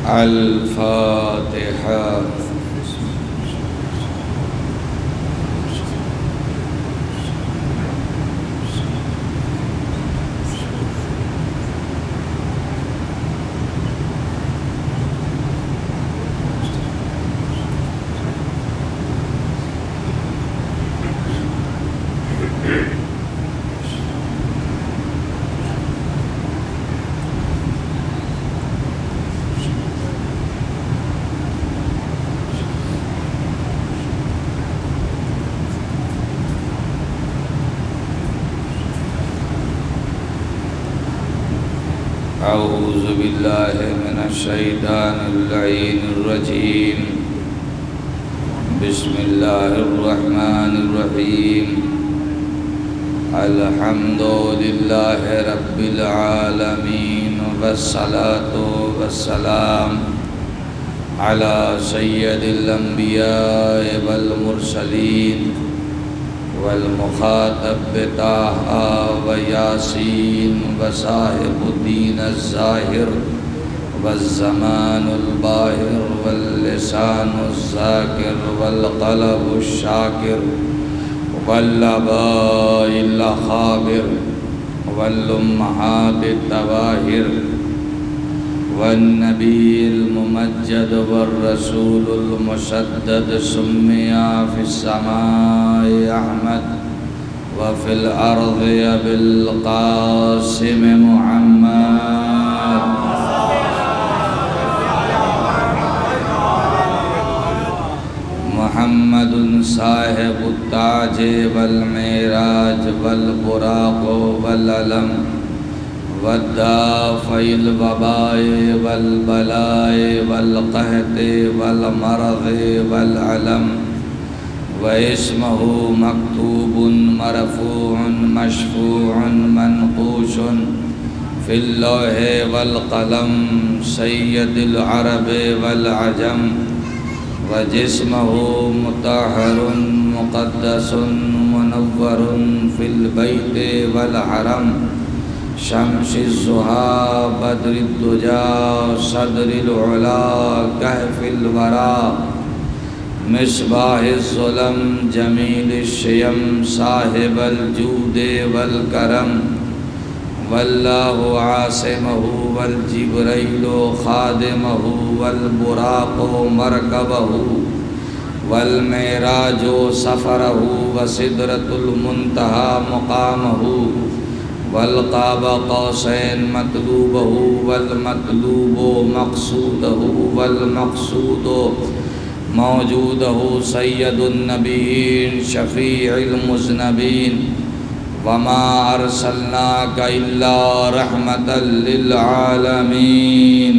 الفاتحة. أعوذ بالله من الشيطان اللعين الرجيم. بسم الله الرحمن الرحيم. الحمد لله رب العالمين، والصلاة والسلام على سيد الأنبياء والمرسلين والمخاطب بطه وياسين وصاحب الدين الظاهر والزمان الباهر واللسان الذاكر والقلب الشاكر والآباء الأخابر والأمهات الطواهر والنبي الممجد والرسول المسدد، سمي في السماء أحمد وفي الأرض أبي القاسم محمد. محمد صاحب التاج والمعراج والبراق والعلم والدافع الوباء والبلاء والقحط والمرض والعلم، واسمه مكتوب مرفوع مشفوع منقوش في اللوح والقلم، سيد العرب والعجم، وجسمه مطهر مقدس منور في البيت والحرم، شمس الضحى بدر الدجى صدر العلا كهف الورى، مصباح الظلم جمیل الشیم صاحب الجود والکرم، واللہ عاصمہ والجبریل خادمہ والبراق مرکبہ والمعراج سفرہ وسدرۃ المنتہی مقامہ، والقاب قوسین مطلوبہ والمطلوب مقصودہ والمقصود موجودہ، سید النبیین شفیع المذنبین، وما ارسلناک الا رحمتا للعالمین،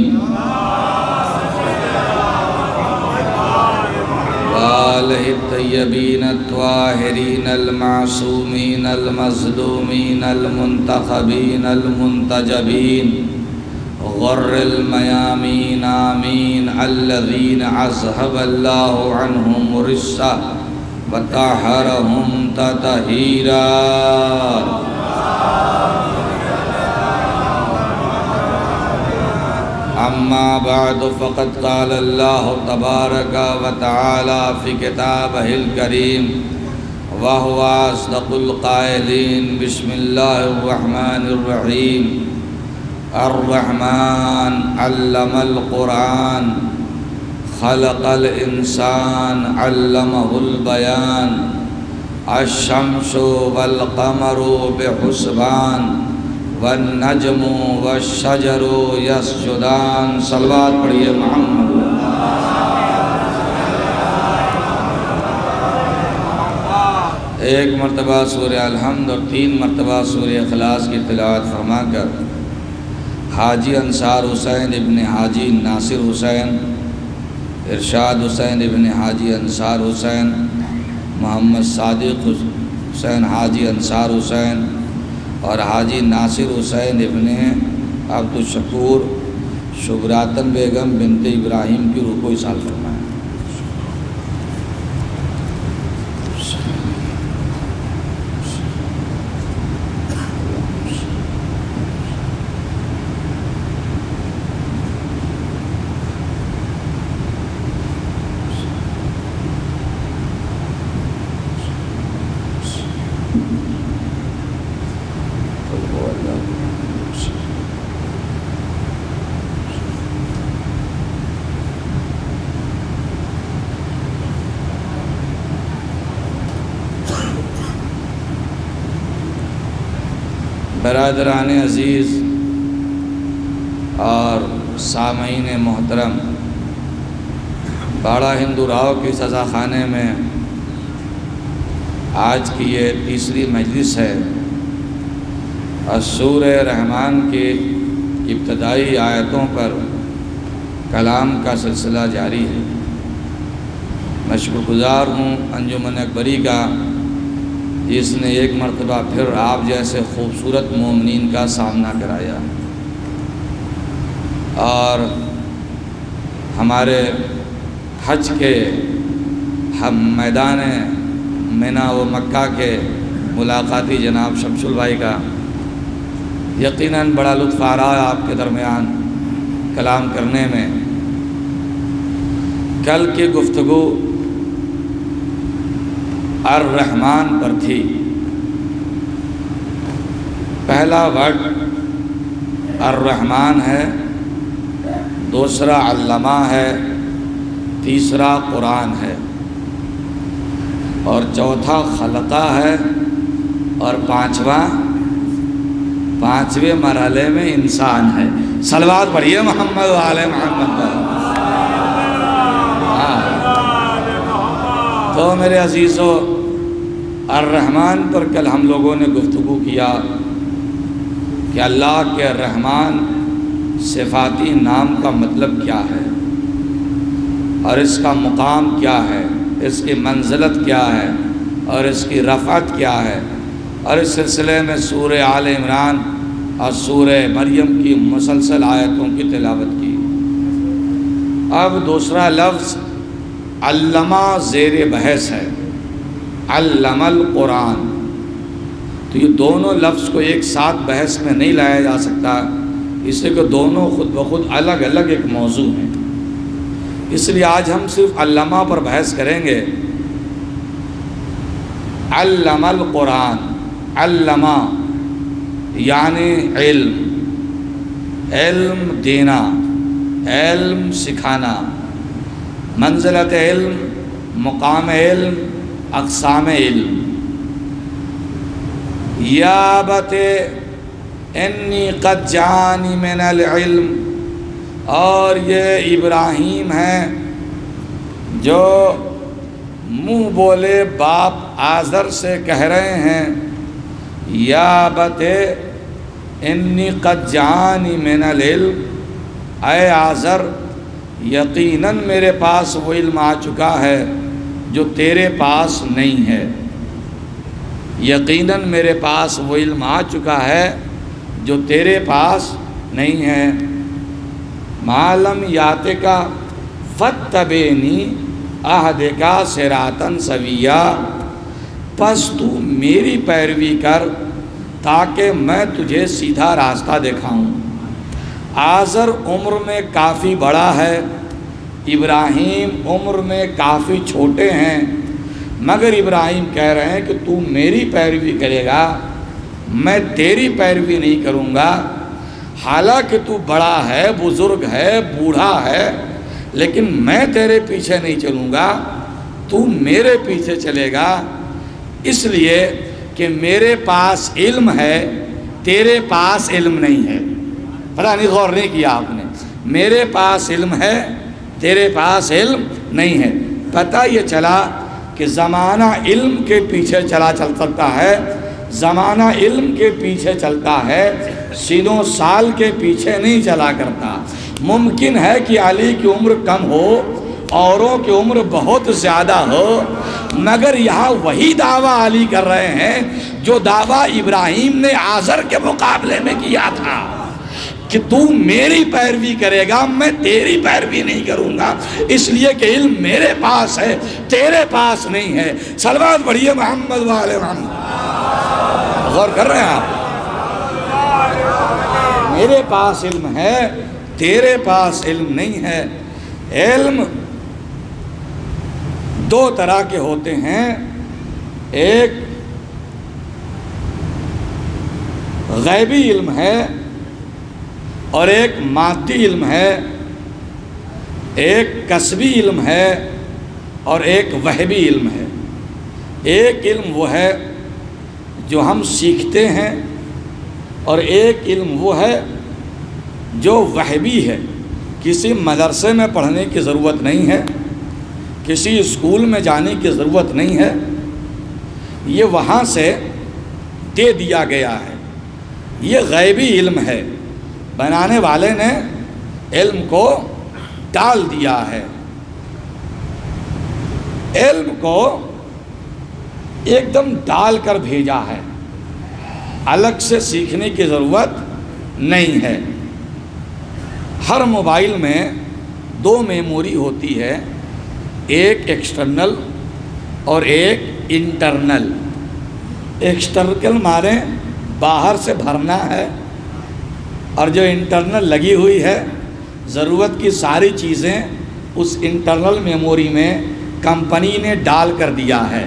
وآلہ الطیبین الطاہرین المعصومین المظلومین المنتخبین المنتجبین، غر المیامین آمین، الذین اذھب اللہ عنہم الرجس وطہرہم تطہیرا۔ اما بعد فقد قال اللہ تبارک وتعالی فی کتابہ الکریم وہو اصدق القائلین۔ بسم اللہ الرحمن الرحیم۔ الرحمن علم القرآن خلق الانسان علمہ البیان، الشمس والقمر بحسبان والنجم والشجر یسجدان۔ صلوات پڑھیے محمد۔ ایک مرتبہ سورہ الحمد اور 3 مرتبہ سورہ اخلاص کی تلاوت فرما کر حاجی انصار حسین ابن حاجی ناصر حسین، ارشاد حسین ابن حاجی انصار حسین، محمد صادق حسین حاجی انصار حسین اور حاجی ناصر حسین ابن عبدالشکور شبراتن بیگم بنت ابراہیم کی روح کو ایصال فرمائیں۔ برادران عزیز اور سامعین محترم، باڑہ ہندو راؤ کی سزا خانے میں آج کی یہ تیسری مجلس ہے اور سورہ رحمان کی ابتدائی آیتوں پر کلام کا سلسلہ جاری ہے۔ میں شکر گزار ہوں انجمن اکبری کا، جس نے ایک مرتبہ پھر آپ جیسے خوبصورت مومنین کا سامنا کرایا اور ہمارے حج کے ہم میدان مینا و مکہ کے ملاقاتی جناب شمشل بھائی کا یقیناً بڑا لطف آ رہا ہے آپ کے درمیان کلام کرنے میں۔ کل کی گفتگو الرحمن پر تھی۔ پہلا ورڈ الرحمن ہے، دوسرا علامہ ہے، تیسرا قرآن ہے اور چوتھا خلقہ ہے اور پانچویں مرحلے میں انسان ہے۔ صلوات پڑھیے محمد و آل محمد پر۔ تو میرے عزیزو، الرحمن پر کل ہم لوگوں نے گفتگو کیا کہ اللہ کے رحمان صفاتی نام کا مطلب کیا ہے اور اس کا مقام کیا ہے، اس کی منزلت کیا ہے اور اس کی رفعت کیا ہے، اور اس سلسلے میں سورہ آل عمران اور سورہ مریم کی مسلسل آیتوں کی تلاوت کی۔ اب دوسرا لفظ علامہ زیر بحث ہے، علم القرآن۔ تو یہ دونوں لفظ کو ایک ساتھ بحث میں نہیں لایا جا سکتا، اس لیے کہ دونوں خود بخود الگ الگ ایک موضوع ہیں۔ اس لیے آج ہم صرف علامہ پر بحث کریں گے۔ علم القرآن، علامہ یعنی علم دینا، علم سکھانا، منزلت علم، مقام علم، اقسام علم۔ یا بت انی قد جانی من العلم، اور یہ ابراہیم ہیں جو منہ بولے باپ آزر سے کہہ رہے ہیں، یا بت انی قد جانی من العلم، اے آزر یقیناً میرے پاس وہ علم آ چکا ہے جو تیرے پاس نہیں ہے، یقیناً میرے پاس وہ علم آ چکا ہے جو تیرے پاس نہیں ہے۔ معلم یاتکا فتبعنی اہدکا صراطا سویا، پس تو میری پیروی کر تاکہ میں تجھے سیدھا راستہ دکھاؤں۔ آزر عمر میں کافی بڑا ہے، ابراہیم عمر میں کافی چھوٹے ہیں، مگر ابراہیم کہہ رہے ہیں کہ تو میری پیروی کرے گا، میں تیری پیروی نہیں کروں گا۔ حالانکہ تو بڑا ہے، بزرگ ہے، بوڑھا ہے، لیکن میں تیرے پیچھے نہیں چلوں گا، تو میرے پیچھے چلے گا، اس لیے کہ میرے پاس علم ہے، تیرے پاس علم نہیں ہے۔ پتہ نہیں غور نہیں کیا آپ نے، میرے پاس علم ہے، تیرے پاس علم نہیں ہے۔ پتہ یہ چلا کہ زمانہ علم کے پیچھے چل سکتا ہے، زمانہ علم کے پیچھے چلتا ہے، سینوں سال کے پیچھے نہیں چلا کرتا۔ ممکن ہے کہ علی کی عمر کم ہو، اوروں کی عمر بہت زیادہ ہو، مگر یہاں وہی دعویٰ علی کر رہے ہیں جو دعویٰ ابراہیم نے آزر کے مقابلے میں کیا تھا کہ تو میری پیروی کرے گا، میں تیری پیروی نہیں کروں گا، اس لیے کہ علم میرے پاس ہے، تیرے پاس نہیں ہے۔ صلوات پڑھیے محمد و آل محمد۔ غور کر رہے ہیں آپ؟ میرے پاس علم ہے، تیرے پاس علم نہیں ہے۔ علم دو طرح کے ہوتے ہیں، ایک غیبی علم ہے اور ایک مادی علم ہے، ایک کسبی علم ہے اور ایک وہبی علم ہے۔ ایک علم وہ ہے جو ہم سیکھتے ہیں، اور ایک علم وہ ہے جو وہبی ہے، کسی مدرسے میں پڑھنے کی ضرورت نہیں ہے، کسی اسکول میں جانے کی ضرورت نہیں ہے، یہ وہاں سے دے دیا گیا ہے۔ یہ غیبی علم ہے، بنانے والے نے علم کو ڈال دیا ہے۔ علم کو ایک دم ڈال کر بھیجا ہے، الگ سے سیکھنے کی ضرورت نہیں ہے۔ ہر موبائل میں 2 میموری ہوتی ہے، ایک ایکسٹرنل اور ایک انٹرنل۔ ایکسٹرنل مارے باہر سے بھرنا ہے، اور جو انٹرنل لگی ہوئی ہے ضرورت کی ساری چیزیں اس انٹرنل میموری میں کمپنی نے ڈال کر دیا ہے۔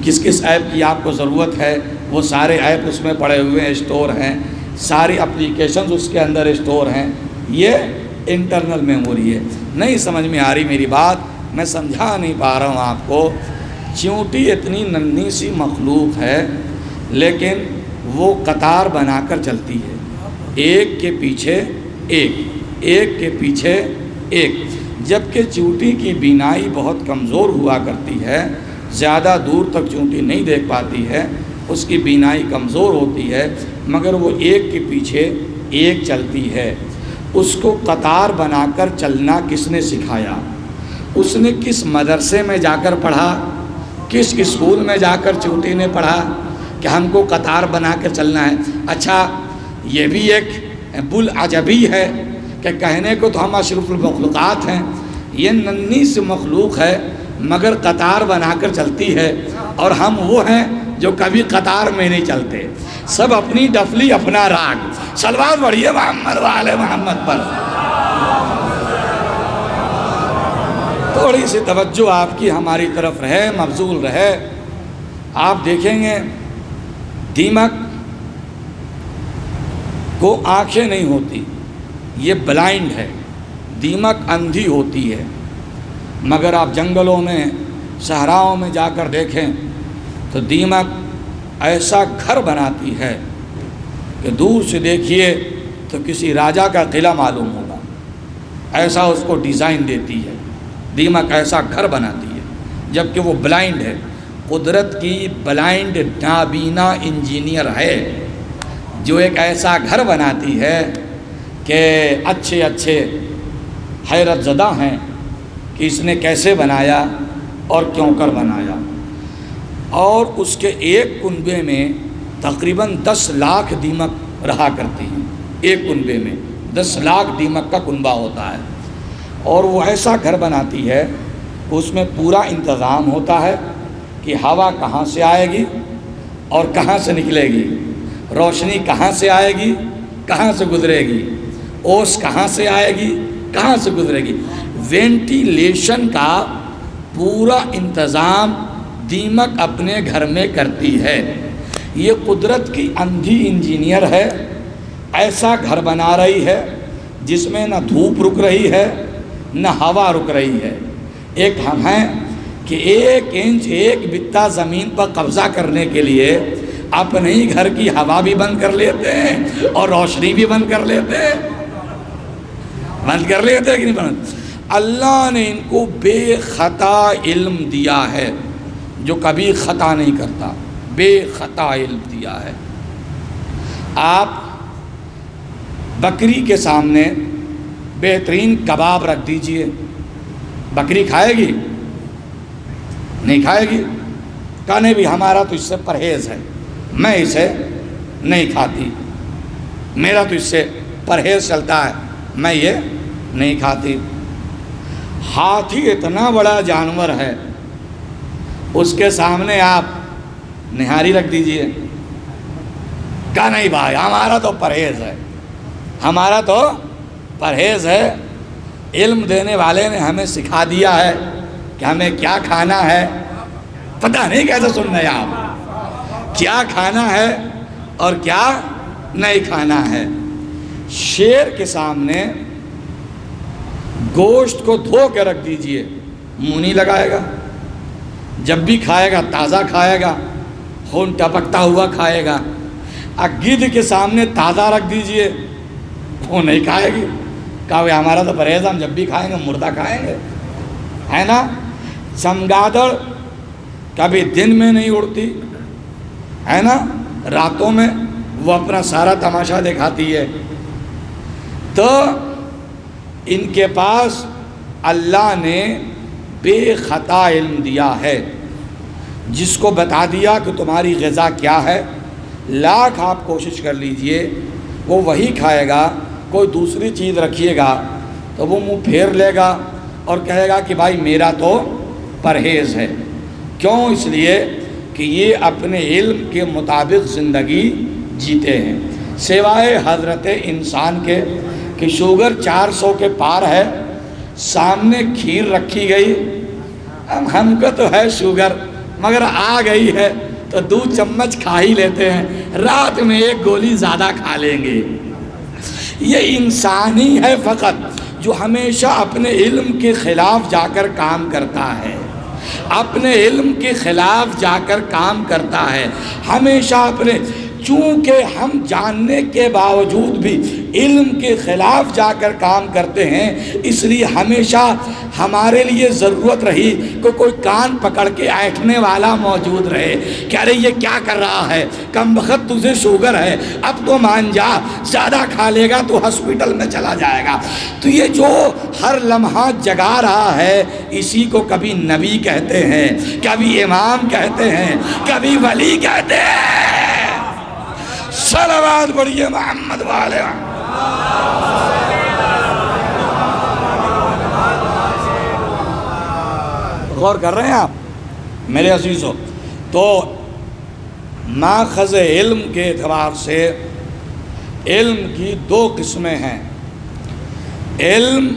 کس کس ایپ کی آپ کو ضرورت ہے وہ سارے ایپ اس میں پڑے ہوئے ہیں، اسٹور ہیں، ساری اپلیکیشنز اس کے اندر اسٹور ہیں۔ یہ انٹرنل میموری ہے۔ نہیں سمجھ میں آ رہی میری بات، میں سمجھا نہیں پا رہا ہوں آپ کو۔ چیونٹی اتنی ننھی سی مخلوق ہے، لیکن وہ قطار بنا کر چلتی ہے، ایک کے پیچھے ایک، ایک کے پیچھے ایک۔ جبکہ چیونٹی کی بینائی بہت کمزور ہوا کرتی ہے، زیادہ دور تک چیونٹی نہیں دیکھ پاتی ہے، اس کی بینائی کمزور ہوتی ہے، مگر وہ ایک کے پیچھے ایک چلتی ہے۔ اس کو قطار بنا کر چلنا کس نے سکھایا؟ اس نے کس مدرسے میں جا کر پڑھا؟ کس اسکول میں جا کر چیونٹی نے پڑھا کہ ہم کو قطار بنا کے چلنا ہے؟ اچھا، یہ بھی ایک بلعجبی ہے کہ کہنے کو تو ہم اشرف المخلوقات ہیں، یہ ننھی سی مخلوق ہے مگر قطار بنا کر چلتی ہے، اور ہم وہ ہیں جو کبھی قطار میں نہیں چلتے، سب اپنی ڈفلی اپنا راگ۔ صلوات پڑھیے محمد وآل محمد پر۔ تھوڑی سی توجہ آپ کی ہماری طرف رہے، مبذول رہے۔ آپ دیکھیں گے دیمک کو آنکھیں نہیں ہوتی، یہ بلائنڈ ہے، دیمک اندھی ہوتی ہے، مگر آپ جنگلوں میں صحراؤں میں جا کر دیکھیں تو دیمک ایسا گھر بناتی ہے کہ دور سے دیکھیے تو کسی راجا کا قلعہ معلوم ہوگا، ایسا اس کو ڈیزائن دیتی ہے۔ دیمک ایسا گھر بناتی ہے، جبکہ وہ بلائنڈ ہے، قدرت کی بلائنڈ نابینا انجینئر ہے، جو ایک ایسا گھر بناتی ہے کہ اچھے اچھے حیرت زدہ ہیں کہ اس نے کیسے بنایا اور کیوں کر بنایا۔ اور اس کے ایک کنبے میں تقریباً 10 لاکھ دیمک رہا کرتی ہیں، ایک کنبے میں 10 لاکھ دیمک کا کنبہ ہوتا ہے، اور وہ ایسا گھر بناتی ہے کہ اس میں پورا انتظام ہوتا ہے کہ ہوا کہاں سے آئے گی اور کہاں سے نکلے گی، روشنی کہاں سے آئے گی کہاں سے گزرے گی، اوس کہاں سے آئے گی کہاں سے گزرے گی، وینٹیلیشن کا پورا انتظام دیمک اپنے گھر میں کرتی ہے۔ یہ قدرت کی اندھی انجینئر ہے، ایسا گھر بنا رہی ہے جس میں نہ دھوپ رک رہی ہے نہ ہوا رک رہی ہے۔ ایک ہم ہیں کہ 1 انچ 1 بتہ زمین پر قبضہ کرنے کے لیے اپنے ہی گھر کی ہوا بھی بند کر لیتے ہیں اور روشنی بھی بند کر لیتے ہیں، بند کر لیتے ہیں کہ نہیں بند۔ اللہ نے ان کو بے خطا علم دیا ہے، جو کبھی خطا نہیں کرتا، بے خطا علم دیا ہے۔ آپ بکری کے سامنے بہترین کباب رکھ دیجئے، بکری کھائے گی؟ نہیں کھائے گی، کہنے بھی ہمارا تو اس سے پرہیز ہے، میں اسے نہیں کھاتی، میرا تو اس سے پرہیز چلتا ہے، میں یہ نہیں کھاتی۔ ہاتھی اتنا بڑا جانور ہے، اس کے سامنے آپ نہاری رکھ دیجئے، کہا نہیں بھائی ہمارا تو پرہیز ہے، ہمارا تو پرہیز ہے۔ علم دینے والے نے ہمیں سکھا دیا ہے کہ ہمیں کیا کھانا ہے، پتہ نہیں کیسے سننا ہے آپ، کیا کھانا ہے اور کیا نہیں کھانا ہے۔ شیر کے سامنے گوشت کو دھو کے رکھ دیجئے، منہ نہیں لگائے گا، جب بھی کھائے گا تازہ کھائے گا، خون ٹپکتا ہوا کھائے گا۔ گدھ کے سامنے تازہ رکھ دیجئے وہ نہیں کھائے گی. کہا بھائی ہمارا تو پرہیز، ہم جب بھی کھائیں گے مردہ کھائیں گے، ہے نا. چمگادڑ کبھی دن میں نہیں اڑتی، ہے نا، راتوں میں وہ اپنا سارا تماشا دکھاتی ہے. تو ان کے پاس اللہ نے بے خطا علم دیا ہے، جس کو بتا دیا کہ تمہاری غذا کیا ہے، لاکھ آپ کوشش کر لیجئے وہ وہی کھائے گا. کوئی دوسری چیز رکھیے گا تو وہ منہ پھیر لے گا اور کہے گا کہ بھائی میرا تو پرہیز ہے. کیوں؟ اس لیے کہ یہ اپنے علم کے مطابق زندگی جیتے ہیں. سوائے حضرت انسان کے کہ شوگر 400 کے پار ہے، سامنے کھیر رکھی گئی، ہم کو تو ہے شوگر مگر آ گئی ہے تو 2 چمچ کھا ہی لیتے ہیں، رات میں 1 گولی زیادہ کھا لیں گے. یہ انسان ہی ہے فقط جو ہمیشہ اپنے علم کے خلاف جا کر کام کرتا ہے، اپنے علم کے خلاف جا کر کام کرتا ہے ہمیشہ اپنے. چونکہ ہم جاننے کے باوجود بھی علم کے خلاف جا کر کام کرتے ہیں، اس لیے ہمیشہ ہمارے لیے ضرورت رہی کہ کوئی کان پکڑ کے ایٹھنے والا موجود رہے کہ ارے یہ کیا کر رہا ہے، کم بخت تجھے شوگر ہے، اب تو مان جا، زیادہ کھا لے گا تو ہسپیٹل میں چلا جائے گا. تو یہ جو ہر لمحہ جگا رہا ہے اسی کو کبھی نبی کہتے ہیں، کبھی امام کہتے ہیں، کبھی ولی کہتے ہیں. صلوات پڑھیے محمد والے. غور کر رہے ہیں آپ میرے عزیزو؟ تو ماخذ علم کے اعتبار سے علم کی 2 قسمیں ہیں، علم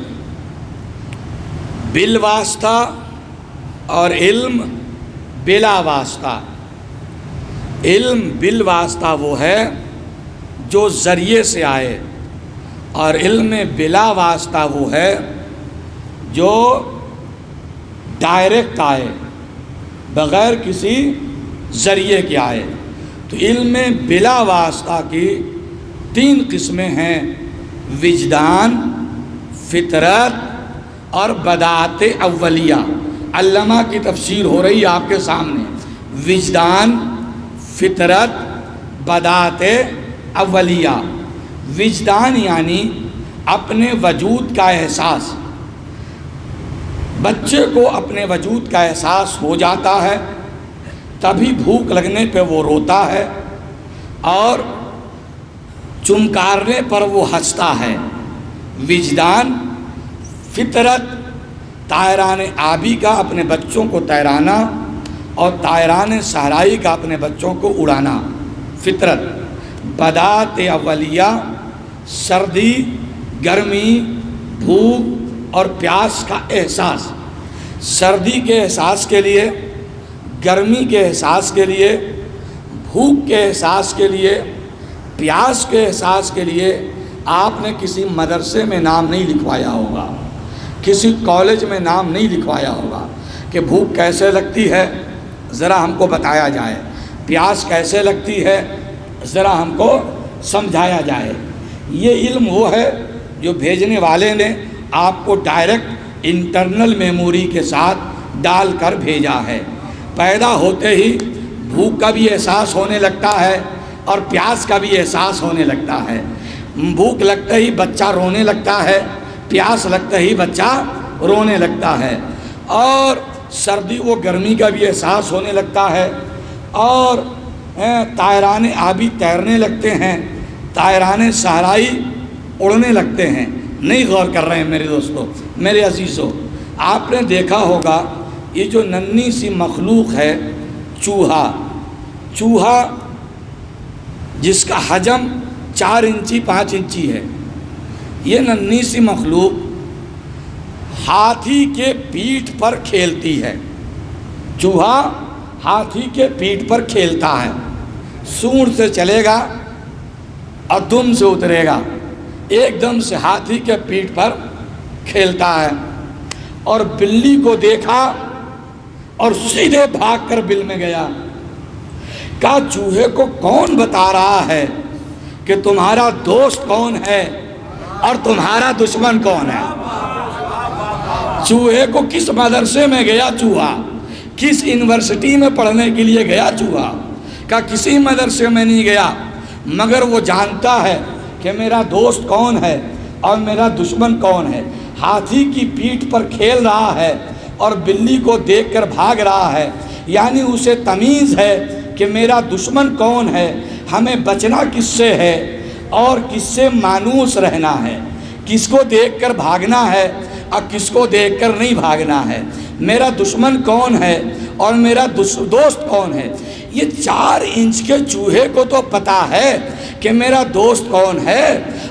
بالواسطہ اور علم بلا واسطہ. علم بالواسطہ وہ ہے جو ذریعے سے آئے، اور علم بلا واسطہ وہ ہے جو ڈائریکٹ آئے، بغیر کسی ذریعے کے آئے. تو علم بلا واسطہ کی 3 قسمیں ہیں، وجدان، فطرت اور بداعت اولیہ. علامہ کی تفسیر ہو رہی ہے آپ کے سامنے. وجدان، فطرت، بداعت اولیہ. وجدان یعنی اپنے وجود کا احساس. بچے کو اپنے وجود کا احساس ہو جاتا ہے، تبھی بھوک لگنے پہ وہ روتا ہے اور چمکارنے پر وہ ہنستا ہے. وجدان. فطرت طائران آبی کا اپنے بچوں کو تیرانا اور طائران صحرائی کا اپنے بچوں کو اڑانا، فطرت. بداعت اولیہ سردی، گرمی، بھوک اور پیاس کا احساس. سردی کے احساس کے لیے، گرمی کے احساس کے لیے، بھوک کے احساس کے لیے، پیاس کے احساس کے لیے آپ نے کسی مدرسے میں نام نہیں لکھوایا ہوگا، کسی کالج میں نام نہیں لکھوایا ہوگا کہ بھوک کیسے لگتی ہے ذرا ہم کو بتایا جائے، پیاس کیسے لگتی ہے ذرا ہم کو سمجھایا جائے. یہ علم وہ ہے جو بھیجنے والے نے آپ کو ڈائریکٹ انٹرنل میموری کے ساتھ ڈال کر بھیجا ہے. پیدا ہوتے ہی بھوک کا بھی احساس ہونے لگتا ہے اور پیاس کا بھی احساس ہونے لگتا ہے. بھوک لگتے ہی بچہ رونے لگتا ہے، پیاس لگتے ہی بچہ رونے لگتا ہے، اور سردی و گرمی کا بھی احساس ہونے لگتا ہے، اور طائران آبی تیرنے لگتے ہیں، طائران صحرائی اڑنے لگتے ہیں. نہیں غور کر رہے ہیں میرے دوستو، میرے عزیزو؟ آپ نے دیکھا ہوگا یہ جو ننھی سی مخلوق ہے چوہا جس کا حجم 4 انچی 5 انچی ہے، یہ ننھی سی مخلوق ہاتھی کے پیٹھ پر کھیلتی ہے. چوہا ہاتھی کے پیٹھ پر کھیلتا ہے، سونڈ سے چلے گا اور دم سے اترے گا، ایک دم سے ہاتھی کے پیٹھ پر کھیلتا ہے. اور بلی کو دیکھا اور سیدھے بھاگ کر بل میں گیا. کہا چوہے کو کون بتا رہا ہے کہ تمہارا دوست کون ہے اور تمہارا دشمن کون ہے؟ چوہے کو کس مدرسے میں گیا چوہا، کس یونیورسٹی میں پڑھنے کے لیے گیا چوہا؟ کہا کسی مدرسے میں نہیں گیا، مگر وہ جانتا ہے کہ میرا دوست کون ہے اور میرا دشمن کون ہے۔ ہاتھی کی پیٹھ پر کھیل رہا ہے اور بلی کو دیکھ کر بھاگ رہا ہے، یعنی اسے تمیز ہے کہ میرا دشمن کون ہے، ہمیں بچنا کس سے ہے اور کس سے مانوس رہنا ہے، کس کو دیکھ کر بھاگنا ہے اور کس کو دیکھ کر نہیں بھاگنا ہے، میرا دشمن کون ہے اور میرا دوست کون ہے۔ یہ 4 انچ کے چوہے کو تو پتا ہے کہ میرا دوست کون ہے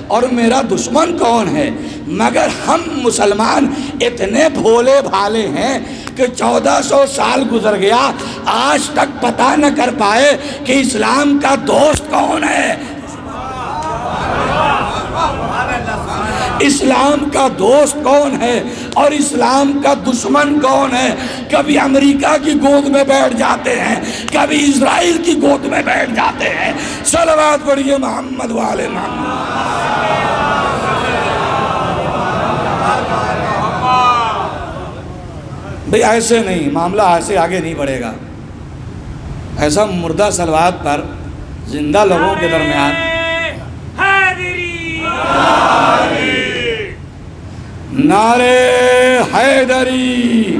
اور میرا دشمن کون ہے، مگر ہم مسلمان اتنے بھولے بھالے ہیں کہ 1400 سال گزر گیا، آج تک پتہ نہ کر پائے کہ اسلام کا دوست کون ہے، اسلام کا دوست کون ہے اور اسلام کا دشمن کون ہے۔ کبھی امریکہ کی گود میں بیٹھ جاتے ہیں، کبھی اسرائیل کی گود میں بیٹھ جاتے ہیں۔ صلوات پڑھیے محمد والے محمد۔ بھئی ایسے نہیں، معاملہ ایسے آگے نہیں بڑھے گا، ایسا مردہ صلوات پر زندہ لوگوں کے درمیان نعرے حیدری،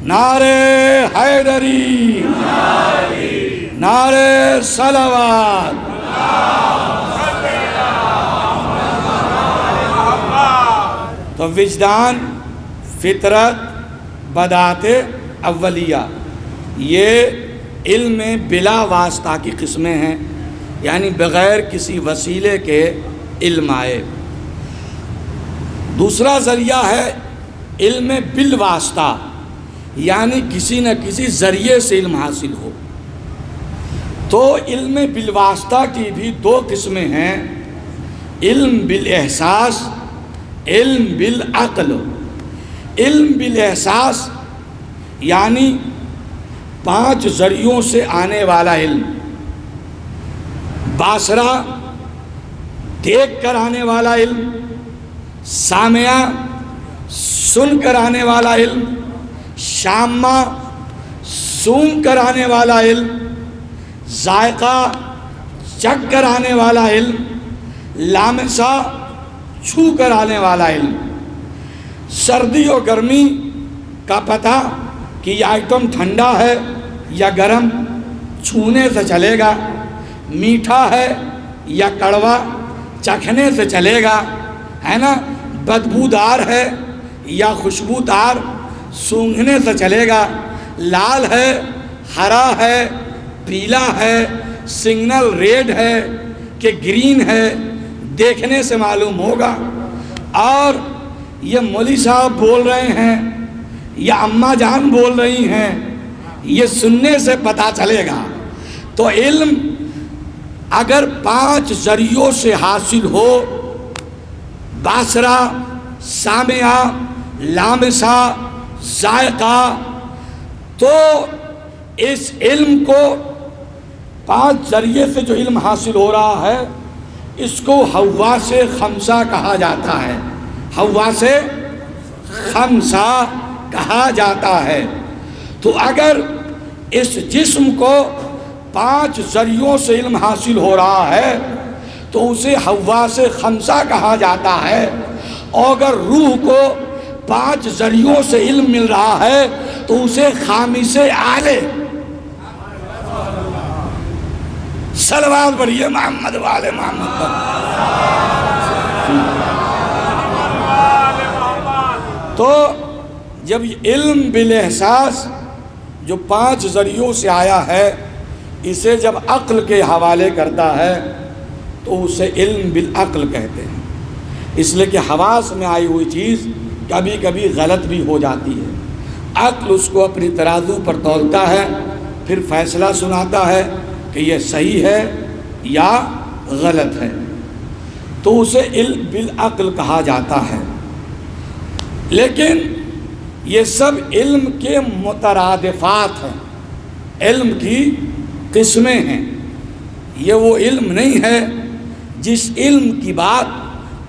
نعرے حیدری، نعرے صلوات۔ تو وجدان، فطرت، بدعت اولیہ، یہ علم بلا واسطہ کی قسمیں ہیں، یعنی بغیر کسی وسیلے کے علم آئے۔ دوسرا ذریعہ ہے علم بالواسطہ، یعنی کسی نہ کسی ذریعے سے علم حاصل ہو۔ تو علم بالواسطہ کی بھی 2 قسمیں ہیں، علم بالاحساس، علم بالعقل۔ علم بالاحساس یعنی 5 ذریعوں سے آنے والا علم، باصرہ دیکھ کر آنے والا علم، سامعہ سن کر آنے والا علم، شامہ سونگ کر آنے والا علم، ذائقہ چکھ کر آنے والا علم، لامسہ چھو کر آنے والا علم۔ سردی اور گرمی کا پتہ کہ یہ آئٹم ٹھنڈا ہے یا گرم چھونے سے چلے گا، میٹھا ہے یا کڑوا چکھنے سے چلے گا، ہے نا، بدبودار ہے یا خوشبودار سونگھنے سے چلے گا، لال ہے، ہرا ہے، پیلا ہے، سگنل ریڈ ہے کہ گرین ہے، دیکھنے سے معلوم ہوگا۔ اور یہ مولوی صاحب بول رہے ہیں یا اماں جان بول رہی ہیں، یہ سننے سے پتہ چلے گا۔ تو علم اگر 5 ذریعوں سے حاصل ہو، باصرہ، سامعہ، لامسہ، ذائقہ، تو اس علم کو 5 ذریعے سے جو علم حاصل ہو رہا ہے اس کو حواس خمسہ کہا جاتا ہے، حواس خمسہ کہا جاتا ہے۔ تو اگر اس جسم کو 5 ذریعوں سے علم حاصل ہو رہا ہے تو اسے حواس خمسہ کہا جاتا ہے، اور اگر روح کو 5 ذریعوں سے علم مل رہا ہے تو اسے خامس اعلی۔ صلوات پڑھیے محمد والے محمد پر۔ تو جب علم بالاحساس جو 5 ذریعوں سے آیا ہے اسے جب عقل کے حوالے کرتا ہے تو اسے علم بالعقل کہتے ہیں، اس لیے کہ حواس میں آئی ہوئی چیز کبھی کبھی غلط بھی ہو جاتی ہے، عقل اس کو اپنی ترازو پر تولتا ہے، پھر فیصلہ سناتا ہے کہ یہ صحیح ہے یا غلط ہے، تو اسے علم بالعقل کہا جاتا ہے۔ لیکن یہ سب علم کے مترادفات ہیں، علم کی قسمیں ہیں، یہ وہ علم نہیں ہے جس علم کی بات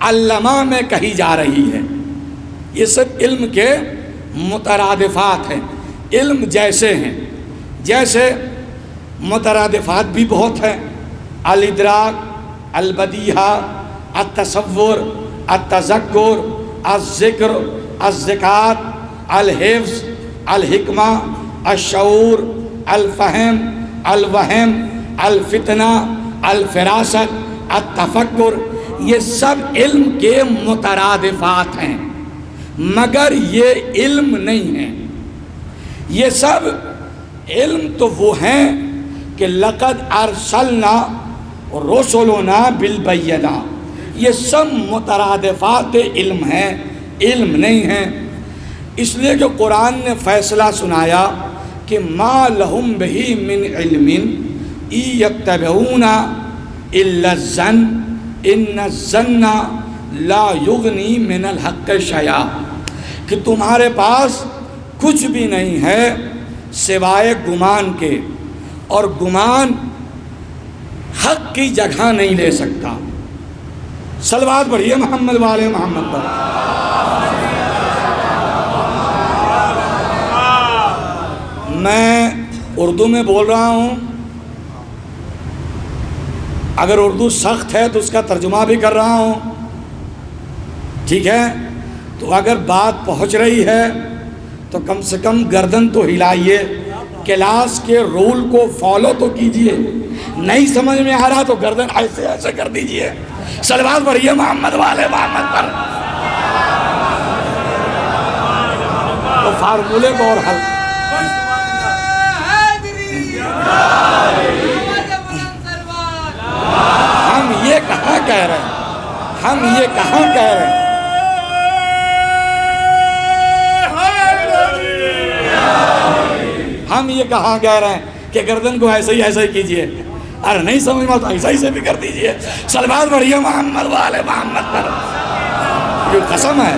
علامہ میں کہی جا رہی ہے، یہ سب علم کے مترادفات ہیں۔ علم جیسے ہیں، جیسے مترادفات بھی بہت ہیں، الادراک، البدیہہ، التصور، التذکر، الذکر، الذکات، الحفظ، الحکمہ، الشعور، الفہم، الوہم، الفتنہ، الفراست، التفکر، یہ سب علم کے مترادفات ہیں، مگر یہ علم نہیں ہیں۔ یہ سب علم تو وہ ہیں کہ لقد ارسلنا رسلنا بالبینات، یہ سب مترادفات علم ہیں، علم نہیں ہیں۔ اس لیے جو قرآن نے فیصلہ سنایا کہ ما لہم بہ من علم ان یتبعون الا الظن ان الظن لا یغنی من الحق شیئا، کہ تمہارے پاس کچھ بھی نہیں ہے سوائے گمان کے، اور گمان حق کی جگہ نہیں لے سکتا۔ صلوات پڑھیے محمد والے محمد پر۔ میں اردو میں بول رہا ہوں، اگر اردو سخت ہے تو اس کا ترجمہ بھی کر رہا ہوں، ٹھیک ہے؟ تو اگر بات پہنچ رہی ہے تو کم سے کم گردن تو ہلائیے، کلاس کے رول کو فالو تو کیجئے، نہیں سمجھ میں آ رہا تو گردن ایسے ایسے کر دیجئے۔ صلوات پڑھیے محمد والے محمد پر۔ تو فارمولے کو اور حل ہم یہ کہاں کہہ رہے ہیں، ہم یہ کہاں کہہ رہے ہیں، ہم یہ کہاں کہہ رہے ہیں کہ گردن کو ایسے ہی کیجئے، ارے نہیں سمجھ میں تو ایسا ہی سے بھی کر دیجئے۔ صلوات پڑھیے محمد والے محمد پر۔ یہ قسم ہے،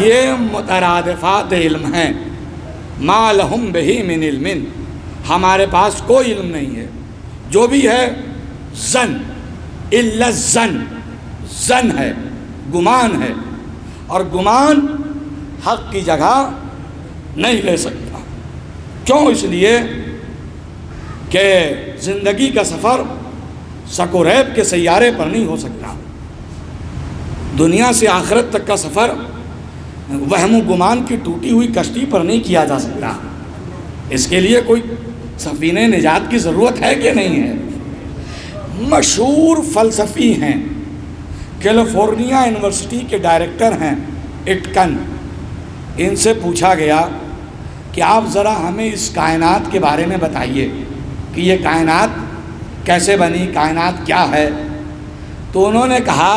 یہ مترادفات علم ہیں۔ ما لہم بہ من علم، ہمارے پاس کوئی علم نہیں ہے، جو بھی ہے ظن، الا الظن، ظن ہے، گمان ہے، اور گمان حق کی جگہ نہیں لے سکتا۔ کیوں؟ اس لیے کہ زندگی کا سفر شک و ریب کے سیارے پر نہیں ہو سکتا، دنیا سے آخرت تک کا سفر وہم و گمان کی ٹوٹی ہوئی کشتی پر نہیں کیا جا سکتا۔ اس کے لیے کوئی سفینہ نجات کی ضرورت ہے کہ نہیں ہے؟ مشہور فلسفی ہیں، کیلیفورنیا یونیورسٹی کے ڈائریکٹر ہیں اٹکن، ان سے پوچھا گیا کہ آپ ذرا ہمیں اس کائنات کے بارے میں بتائیے کہ یہ کائنات کیسے بنی، کائنات کیا ہے؟ تو انہوں نے کہا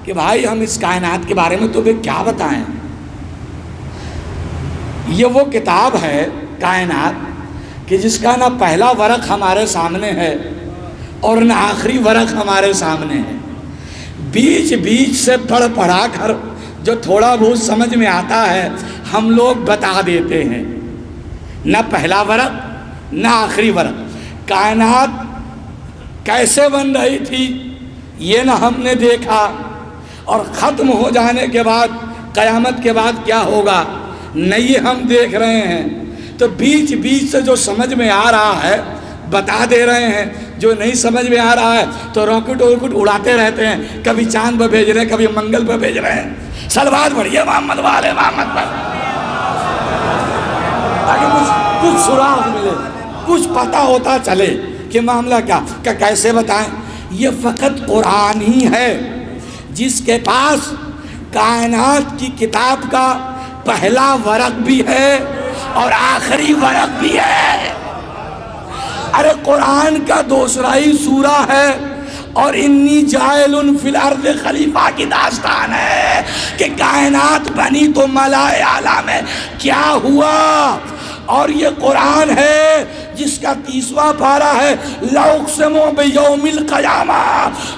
کہ بھائی ہم اس کائنات کے بارے میں تمہیں کیا بتائیں، یہ وہ کتاب ہے کائنات کہ جس کا نہ پہلا ورق ہمارے سامنے ہے اور نہ آخری ورق ہمارے سامنے ہے، بیچ بیچ سے پڑھا کر جو تھوڑا بہت سمجھ میں آتا ہے ہم لوگ بتا دیتے ہیں، نہ پہلا ورق نہ آخری ورق۔ کائنات کیسے بن رہی تھی یہ نہ ہم نے دیکھا، اور ختم ہو جانے کے بعد قیامت کے بعد کیا ہوگا نہ یہ ہم دیکھ رہے ہیں۔ تو بیچ بیچ سے جو سمجھ میں آ رہا ہے بتا دے رہے ہیں، جو نہیں سمجھ میں آ رہا ہے تو راکٹ اڑاتے رہتے ہیں، کبھی چاند پہ بھیج رہے ہیں، کبھی منگل پہ بھیج رہے ہیں۔ صلوات پڑھیے محمد والے محمد پر، تاکہ کچھ سراغ ملے، کچھ پتہ ہوتا چلے کہ معاملہ کیا کیسے بتائیں۔ یہ فقط قرآن ہی ہے جس کے پاس کائنات کی کتاب کا پہلا ورق بھی ہے اور آخری ورق بھی ہے۔ ارے قرآن کا دوسرا ہی سورہ ہے اور انی جاعل فی الارض خلیفہ کی داستان ہے کہ کائنات بنی تو ملائے اعلیٰ میں کیا ہوا، اور یہ قرآن ہے جس کا 30واں پارہ ہے، لا اقسم بیوم القیامہ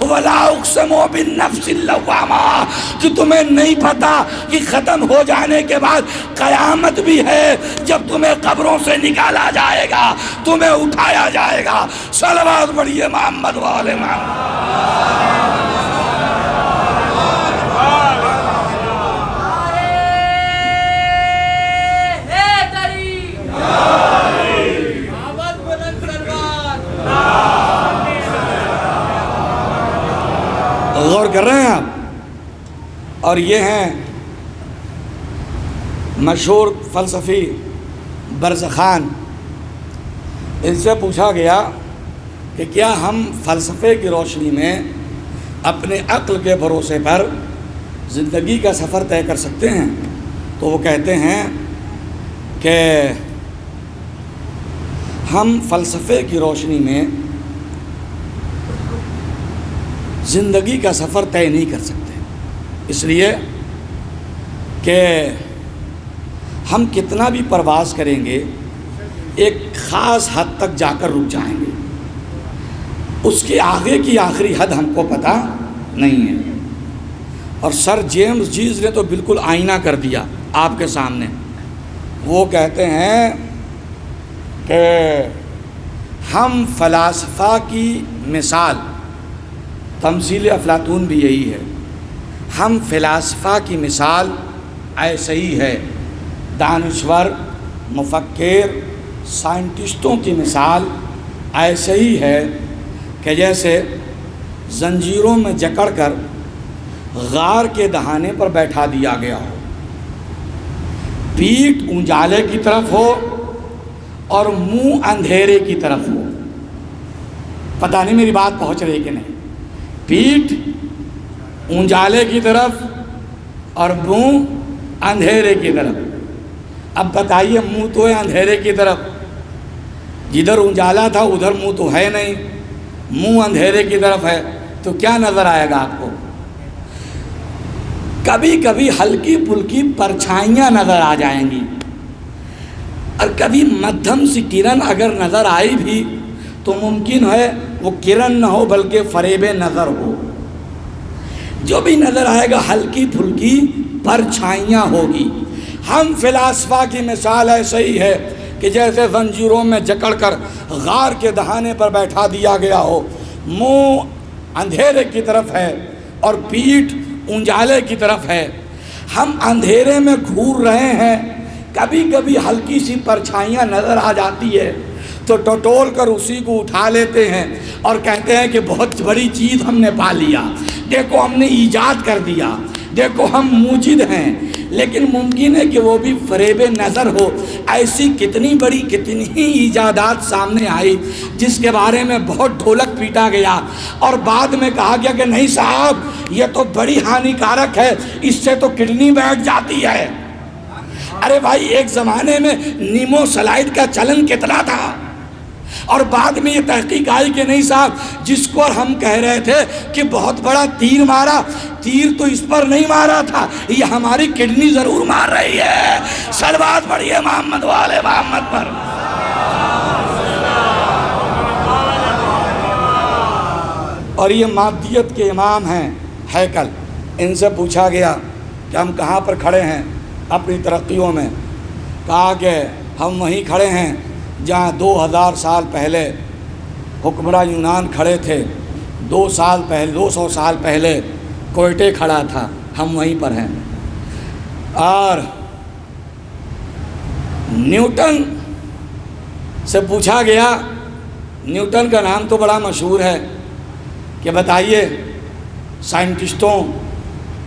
ولا اقسم بالنفس اللوامہ، کہ تمہیں نہیں پتا کہ ختم ہو جانے کے بعد قیامت بھی ہے، جب تمہیں قبروں سے نکالا جائے گا، تمہیں اٹھایا جائے گا۔ صلوات پڑھیے محمد والے محمد۔ غور کر رہے ہیں آپ؟ اور یہ ہیں مشہور فلسفی برزخان۔ ان سے پوچھا گیا کہ کیا ہم فلسفے کی روشنی میں اپنے عقل کے بھروسے پر زندگی کا سفر طے کر سکتے ہیں؟ تو وہ کہتے ہیں کہ ہم فلسفے کی روشنی میں زندگی کا سفر طے نہیں کر سکتے، اس لیے کہ ہم کتنا بھی پرواز کریں گے ایک خاص حد تک جا کر رک جائیں گے، اس کے آگے کی آخری حد ہم کو پتہ نہیں ہے۔ اور سر جیمز جیز نے تو بالکل آئینہ کر دیا آپ کے سامنے۔ وہ کہتے ہیں کہ ہم فلاسفہ کی مثال، تمثیل افلاطون بھی یہی ہے، ہم فلاسفہ کی مثال ایسے ہی ہے، دانشور، مفکر، سائنٹسٹوں کی مثال ایسے ہی ہے کہ جیسے زنجیروں میں جکڑ کر غار کے دہانے پر بیٹھا دیا گیا ہو، پیٹھ اجالے کی طرف ہو اور منہ اندھیرے کی طرف ہو۔ پتہ نہیں میری بات پہنچ رہی کہ نہیں؟ پیٹھ اجالے کی طرف اور منہ اندھیرے کی طرف۔ اب بتائیے، منہ تو ہے اندھیرے کی طرف، جدھر اجالا تھا ادھر منہ تو ہے نہیں، منہ اندھیرے کی طرف ہے، تو کیا نظر آئے گا آپ کو؟ کبھی کبھی ہلکی پھلکی پرچھائیاں نظر آ جائیں گی، اور کبھی مدھم سی کرن اگر نظر آئی بھی تو ممکن ہے وہ کرن نہ ہو بلکہ فریب نظر ہو۔ جو بھی نظر آئے گا ہلکی پھلکی پرچھائیاں ہوگی۔ ہم فلاسفہ کی مثال ایسے ہی ہے کہ جیسے زنجیروں میں جکڑ کر غار کے دہانے پر بیٹھا دیا گیا ہو، منہ اندھیرے کی طرف ہے اور پیٹھ اجالے کی طرف ہے۔ ہم اندھیرے میں گھور رہے ہیں، کبھی کبھی ہلکی سی پرچھائیاں نظر آ جاتی ہے تو ٹٹول کر اسی کو اٹھا لیتے ہیں اور کہتے ہیں کہ بہت بڑی چیز ہم نے پا لیا، دیکھو ہم نے ایجاد کر دیا، دیکھو ہم موجد ہیں۔ لیکن ممکن ہے کہ وہ بھی فریب نظر ہو۔ ایسی کتنی بڑی کتنی ہی ایجادات سامنے آئی جس کے بارے میں بہت ڈھولک پیٹا گیا اور بعد میں کہا گیا کہ نہیں صاحب یہ تو بڑی ہانیکارک ہے، اس سے تو کڈنی بیٹھ جاتی ہے۔ ارے بھائی، ایک زمانے میں نیمو سلائڈ کا چلن کتنا تھا، اور بعد میں یہ تحقیق آئی کہ نہیں صاحب جس کو ہم کہہ رہے تھے کہ بہت بڑا تیر مارا، تیر تو اس پر نہیں مارا تھا، یہ ہماری کڈنی ضرور مار رہی ہے۔ صلوات پڑھیے محمد والے محمد پر۔ اور یہ مادیت کے امام ہیں ہیکل، ان سے پوچھا گیا کہ ہم کہاں پر کھڑے ہیں اپنی ترقیوں میں؟ کہا کہ ہم وہیں کھڑے ہیں جہاں 2000 سال پہلے حکمراں یونان کھڑے تھے، 200 سال پہلے کوئٹے کھڑا تھا، ہم وہیں پر ہیں۔ اور نیوٹن سے پوچھا گیا، نیوٹن کا نام تو بڑا مشہور ہے، کہ بتائیے سائنٹسٹوں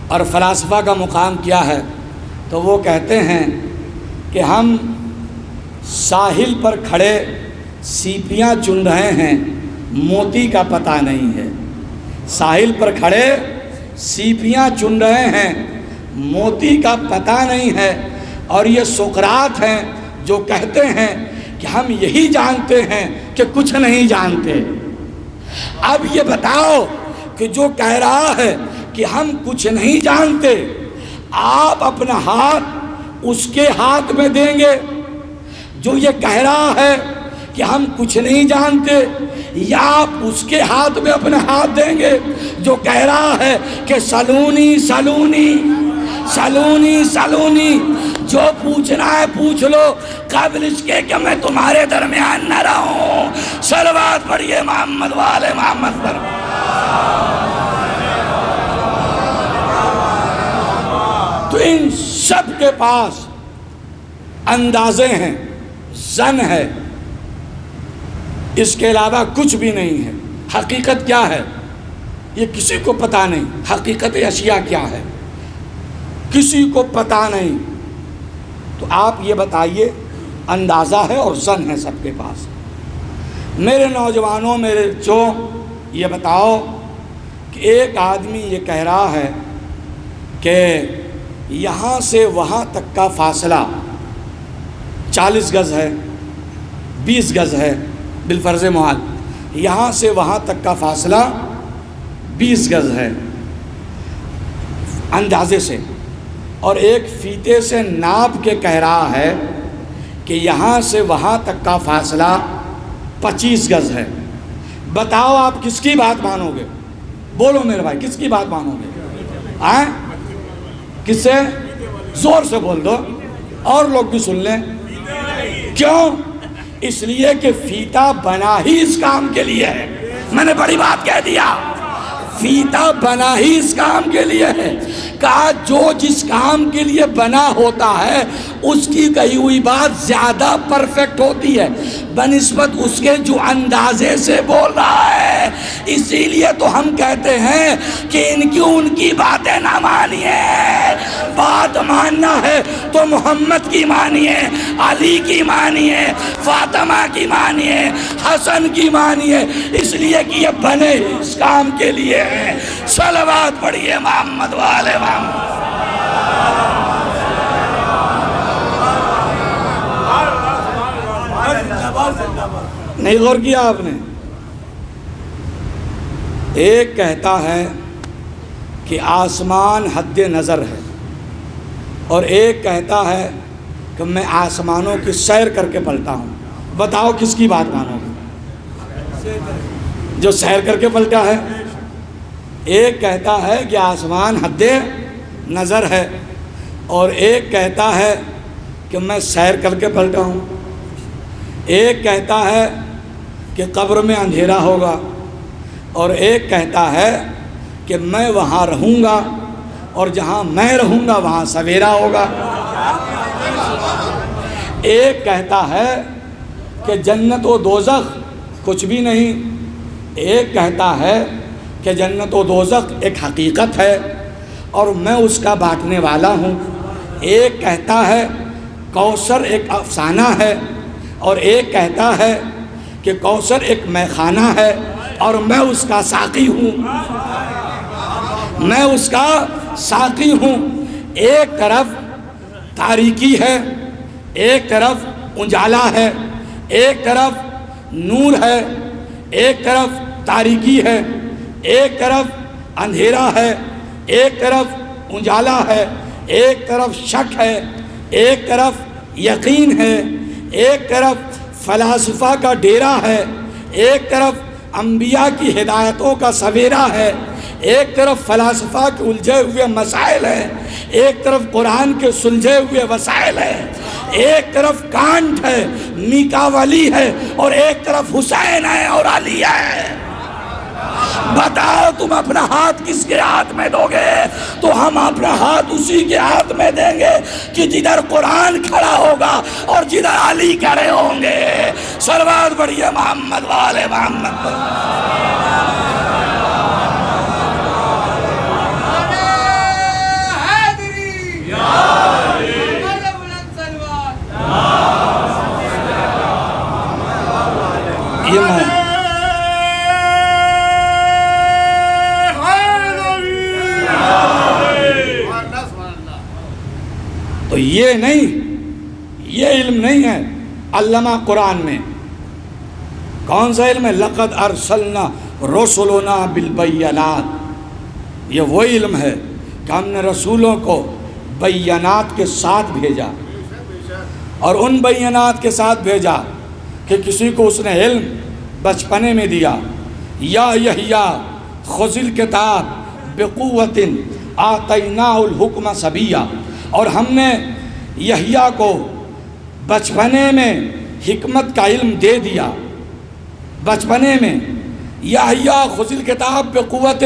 اور فلاسفہ کا مقام کیا ہے؟ تو وہ کہتے ہیں کہ ہم ساحل پر کھڑے سیپیاں چن رہے ہیں، موتی کا پتہ نہیں ہے۔ ساحل پر کھڑے سیپیاں چن رہے ہیں، موتی کا پتہ نہیں ہے۔ اور یہ سقراط ہیں جو کہتے ہیں کہ ہم یہی جانتے ہیں کہ کچھ نہیں جانتے۔ اب یہ بتاؤ کہ جو کہہ رہا ہے کہ ہم کچھ نہیں جانتے، آپ اپنا ہاتھ اس کے ہاتھ میں دیں گے جو یہ کہہ رہا ہے کہ ہم کچھ نہیں جانتے، یا آپ اس کے ہاتھ میں اپنے ہاتھ دیں گے جو کہہ رہا ہے کہ سلونی سلونی سلونی سلونی، جو پوچھنا ہے پوچھ لو قبل اس کے کہ میں تمہارے درمیان نہ رہوں۔ صلوات پڑھیے محمد والے محمد پر۔ تو ان سب کے پاس اندازے ہیں، زن ہے، اس کے علاوہ کچھ بھی نہیں ہے۔ حقیقت کیا ہے یہ کسی کو پتہ نہیں، حقیقت اشیاء کیا ہے کسی کو پتہ نہیں۔ تو آپ یہ بتائیے، اندازہ ہے اور زن ہے سب کے پاس۔ میرے نوجوانوں، میرے بچوں، یہ بتاؤ کہ ایک آدمی یہ کہہ رہا ہے کہ یہاں سے وہاں تک کا فاصلہ 40 گز ہے، 20 گز ہے، بالفرض محال یہاں سے وہاں تک کا فاصلہ 20 گز ہے اندازے سے، اور ایک فیتے سے ناپ کے کہہ رہا ہے کہ یہاں سے وہاں تک کا فاصلہ 25 گز ہے۔ بتاؤ آپ کس کی بات مانو گے؟ بولو میرے بھائی، کس کی بات مانو گے؟ کس سے؟ زور سے بول دو اور لوگ بھی سن لیں۔ کیوں؟ اس لیے کہ فیتا بنا ہی اس کام کے لیے ہے۔ میں نے بڑی بات کہہ دیا، فیتا بنا ہی اس کام کے لیے ہے۔ کہا جو جس کام کے لیے بنا ہوتا ہے اس کی کہی ہوئی بات زیادہ پرفیکٹ ہوتی ہے بنسبت اس کے جو اندازے سے بول رہا ہے۔ اسی لیے تو ہم کہتے ہیں کہ ان کی باتیں نہ مانیے، بات ماننا ہے تو محمد کی مانیے، علی کی مانیے، فاطمہ کی مانیے، حسن کی مانیے، اس لیے کہ یہ بنے اس کام کے لیے ہیں۔ صلوات پڑھیے محمد والے محمد۔ نہیں غور کیا آپ نے؟ ایک کہتا ہے کہ آسمان حد نظر ہے، اور ایک کہتا ہے کہ میں آسمانوں کی سیر کر کے پلٹا ہوں۔ بتاؤ کس کی بات مانو گے؟ جو سیر کر کے پلٹا ہے۔ ایک کہتا ہے کہ آسمان حد نظر ہے، اور ایک کہتا ہے کہ میں سیر کر کے پلٹا ہوں۔ ایک کہتا ہے کہ قبر میں اندھیرا ہوگا، اور ایک کہتا ہے کہ میں وہاں رہوں گا، اور جہاں میں رہوں گا وہاں سویرا ہوگا۔ ایک کہتا ہے کہ جنت و دوزخ کچھ بھی نہیں، ایک کہتا ہے کہ جنت و دوزخ ایک حقیقت ہے اور میں اس کا بانٹنے والا ہوں۔ ایک کہتا ہے کوثر ایک افسانہ ہے، اور ایک کہتا ہے کہ کوثر ایک میخانہ ہے اور میں اس کا ساقی ہوں، میں اس کا ساقی ہوں۔ ایک طرف تاریکی ہے، ایک طرف اجالا ہے، ایک طرف نور ہے، ایک طرف تاریکی ہے، ایک طرف اندھیرا ہے، ایک طرف اجالا ہے، ایک طرف شک ہے، ایک طرف یقین ہے، ایک طرف فلاسفہ کا ڈیرا ہے، ایک طرف انبیاء کی ہدایتوں کا سویرا ہے، ایک طرف فلاسفہ کے الجھے ہوئے مسائل ہیں، ایک طرف قرآن کے سلجھے ہوئے وسائل ہیں، ایک طرف کانٹ ہے، میکاولی ہے، اور ایک طرف حسین ہے اور علی ہے۔ بتاؤ تم اپنا ہاتھ کس کے ہاتھ میں دو گے؟ تو ہم اپنا ہاتھ اسی کے ہاتھ میں دیں گے کہ جدھر قرآن کھڑا ہوگا اور جدھر علی کھڑے ہوں گے۔ صلوات پڑھیے محمد والے محمد پر۔ تو یہ نہیں، یہ علم نہیں ہے علامہ قرآن میں۔ کون سا علم ہے؟ لقد ارسلنا رسلنا بالبینات۔ یہ وہ علم ہے کہ ہم نے رسولوں کو بینات کے ساتھ بھیجا۔ اور ان بینات کے ساتھ بھیجا کہ کسی کو اس نے علم بچپنے میں دیا. یا یحییٰ خذ الکتاب بقوۃ آتیناہ الحکم صبیا، اور ہم نے یحییٰ کو بچپنے میں حکمت کا علم دے دیا. بچپنے میں یحییٰ خذ الکتاب بقوۃ،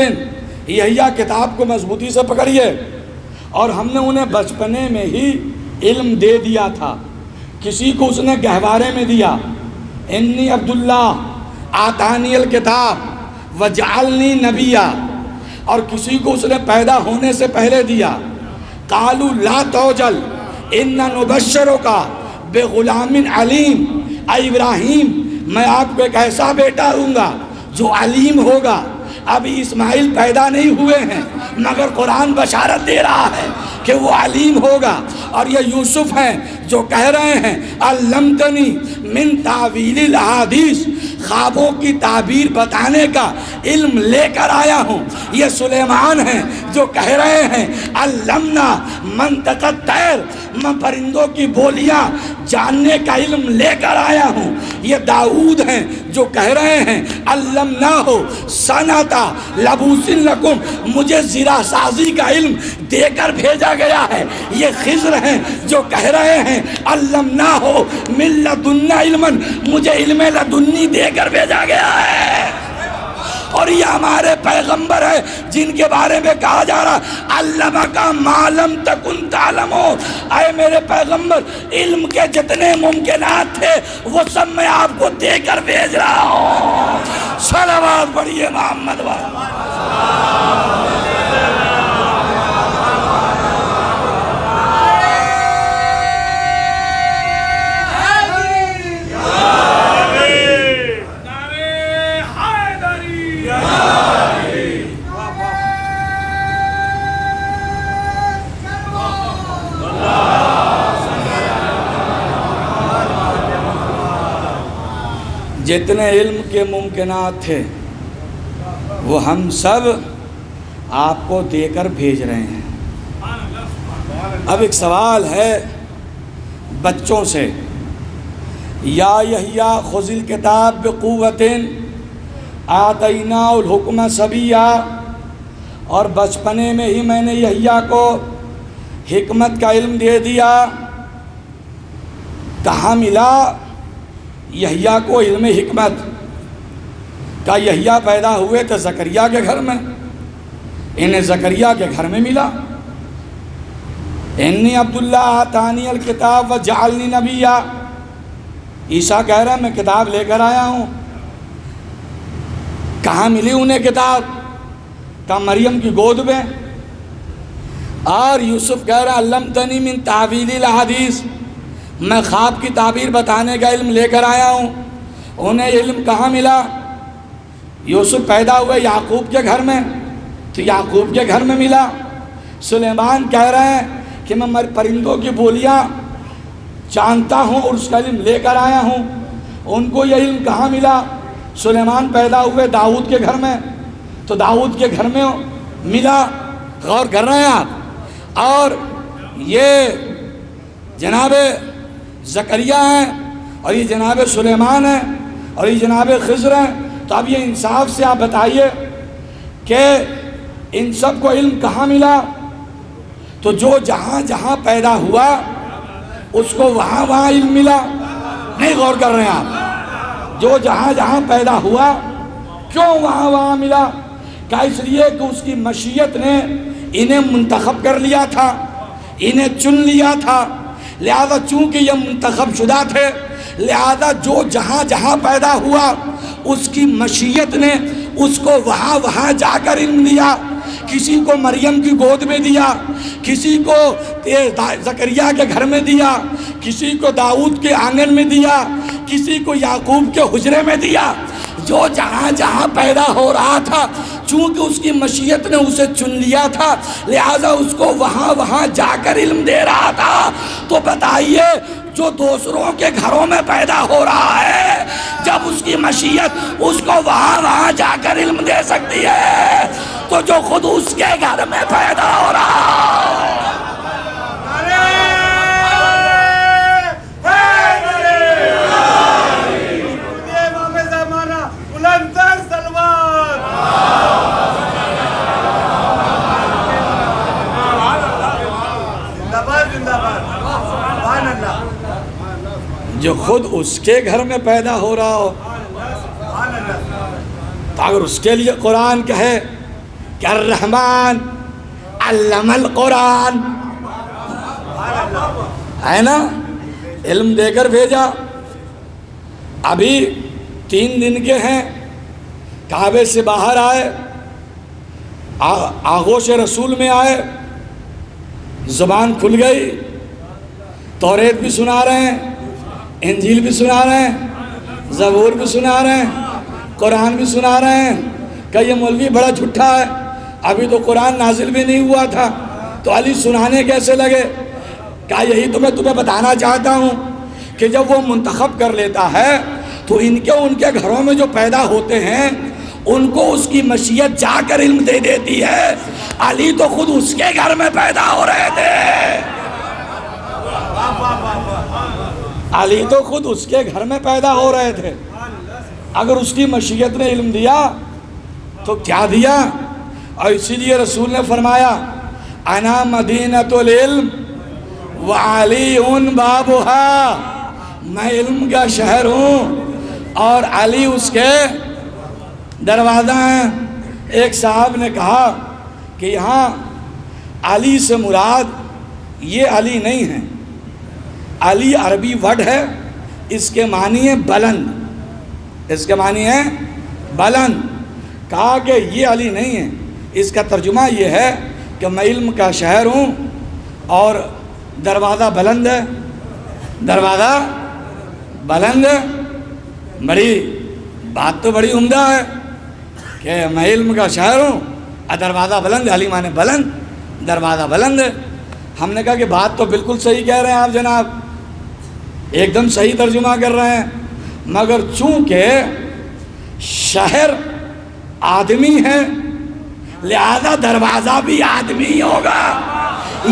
یحییٰ کتاب کو مضبوطی سے پکڑیے، اور ہم نے انہیں بچپنے میں ہی علم دے دیا تھا. کسی کو اس نے گہوارے میں دیا، انی عبداللہ آتانی الکتاب وجعلنی نبیا، اور کسی کو اس نے پیدا ہونے سے پہلے دیا. قالوا لا توجل انا نبشرک بغلام علیم، اے ابراہیم میں آپ کو ایک ایسا بیٹا دوں گا جو علیم ہوگا. ابھی اسماعیل پیدا نہیں ہوئے ہیں مگر قرآن بشارت دے رہا ہے کہ وہ علیم ہوگا. اور یہ یوسف ہیں جو کہہ رہے ہیں علمتنی من تعویل الاحادیث، خوابوں کی تعبیر بتانے کا علم لے کر آیا ہوں. یہ سلیمان ہیں جو کہہ رہے ہیں علمنا منطق الطیر، میں پرندوں کی بولیاں جاننے کا علم لے کر آیا ہوں. یہ داؤد ہیں جو کہہ رہے ہیں علمناہ صنعۃ لبوس لکم، مجھے زرہ سازی کا علم دے کر بھیجا گیا ہے. یہ خضر ہیں جو کہہ رہے ہیں علمناہ من لدنا علما، مجھے علم لدنی دے کر بھیجا گیا ہے. اور یہ ہمارے پیغمبر ہیں جن کے بارے میں کہا جا رہا علمک ما لم تکن تعلم، اے میرے پیغمبر علم کے جتنے ممکنات تھے وہ سب میں آپ کو دے کر بھیج رہا ہوں. صلوات پڑھیے محمد والے. جتنے علم کے ممکنات تھے وہ ہم سب آپ کو دے کر بھیج رہے ہیں. اب ایک سوال ہے بچوں سے، یا یحییٰ خذ الکتاب بقوۃ آتیناہ الحکم صبیا، اور بچپنے میں ہی میں نے یحییٰ کو حکمت کا علم دے دیا. کہاں ملا یحییٰ کو علم حکمت؟ کہ یحییٰ پیدا ہوئے تو زکریا کے گھر میں، انہیں زکریا کے گھر میں ملا. انی عبداللہ آتانی الکتاب وجعلنی نبیا، عیسیٰ کہہ رہا ہے میں کتاب لے کر آیا ہوں. کہاں ملی انہیں کتاب؟ کہ مریم کی گود میں. اور یوسف کہہ رہا علمتنی من تعویل الاحادیث، میں خواب کی تعبیر بتانے کا علم لے کر آیا ہوں. انہیں علم کہاں ملا؟ یوسف پیدا ہوئے یعقوب کے گھر میں تو یعقوب کے گھر میں ملا. سلیمان کہہ رہے ہیں کہ میں پرندوں کی بولیاں جانتا ہوں اور اس کا علم لے کر آیا ہوں. ان کو یہ علم کہاں ملا؟ سلیمان پیدا ہوئے داؤد کے گھر میں تو داؤد کے گھر میں ملا. غور کر رہے ہیں آپ؟ اور یہ جناب زکریا ہیں اور یہ جناب سلیمان ہیں اور یہ جناب خضر ہیں. تو اب یہ انصاف سے آپ بتائیے کہ ان سب کو علم کہاں ملا؟ تو جو جہاں جہاں پیدا ہوا اس کو وہاں وہاں علم ملا. نہیں غور کر رہے ہیں آپ؟ جو جہاں جہاں پیدا ہوا کیوں وہاں وہاں ملا؟ کہ اس لیے کہ اس کی مشیت نے انہیں منتخب کر لیا تھا، انہیں چن لیا تھا. لہذا چونکہ یہ منتخب شدہ تھے لہذا جو جہاں جہاں پیدا ہوا اس کی مشیت نے اس کو وہاں وہاں جا کر علم دیا. کسی کو مریم کی گود میں دیا، کسی کو زکریا کے گھر میں دیا، کسی کو داؤد کے آنگن میں دیا، کسی کو یعقوب کے حجرے میں دیا. جو جہاں جہاں پیدا ہو رہا تھا چونکہ اس کی مشیت نے اسے چن لیا تھا لہذا اس کو وہاں وہاں جا کر علم دے رہا تھا. تو بتائیے جو دوسروں کے گھروں میں پیدا ہو رہا ہے جب اس کی مشیت اس کو وہاں وہاں جا کر علم دے سکتی ہے تو جو خود اس کے گھر میں پیدا ہو رہا ہے جو خود اس کے گھر میں پیدا ہو رہا ہو، تو اگر اس کے لیے قرآن کہے کہ الرحمن علم القرآن، ہے نا، علم دے کر بھیجا. ابھی 3 دن کے ہیں، کعبے سے باہر آئے، آغوش رسول میں آئے، زبان کھل گئی، توریت بھی سنا رہے ہیں، انجیل بھی سنا رہے ہیں، زبور بھی سنا رہے ہیں، قرآن بھی سنا رہے ہیں. کہ یہ مولوی بڑا جھوٹا ہے، ابھی تو قرآن نازل بھی نہیں ہوا تھا تو علی سنانے کیسے لگے؟ کہا یہی تو میں تمہیں بتانا چاہتا ہوں کہ جب وہ منتخب کر لیتا ہے تو ان کے گھروں میں جو پیدا ہوتے ہیں ان کو اس کی مشیت جا کر علم دے دیتی ہے. علی تو خود اس کے گھر میں پیدا ہو رہے تھے، علی تو خود اس کے گھر میں پیدا ہو رہے تھے. اگر اس کی مشیت نے علم دیا تو کیا دیا؟ اور اسی لیے رسول نے فرمایا انا مدینۃ العلم وعلی بابھا، میں علم کا شہر ہوں اور علی اس کے دروازہ ہیں. ایک صاحب نے کہا کہ یہاں علی سے مراد یہ علی نہیں ہے، علی عربی ورڈ ہے، اس کے معنی ہے بلند، اس کے معنی ہے بلند. کہا کہ یہ علی نہیں ہے، اس کا ترجمہ یہ ہے کہ میں علم کا شہر ہوں اور دروازہ بلند ہے، دروازہ بلند ہے. بڑی بات تو بڑی عمدہ ہے کہ میں علم کا شہر ہوں اور دروازہ بلند ہے، علی مانے بلند، دروازہ بلند ہے. ہم نے کہا کہ بات تو بالکل صحیح کہہ رہے ہیں آپ جناب، ایک دم صحیح ترجمہ کر رہے ہیں، مگر چونکہ شہر آدمی ہے لہذا دروازہ بھی آدمی ہوگا.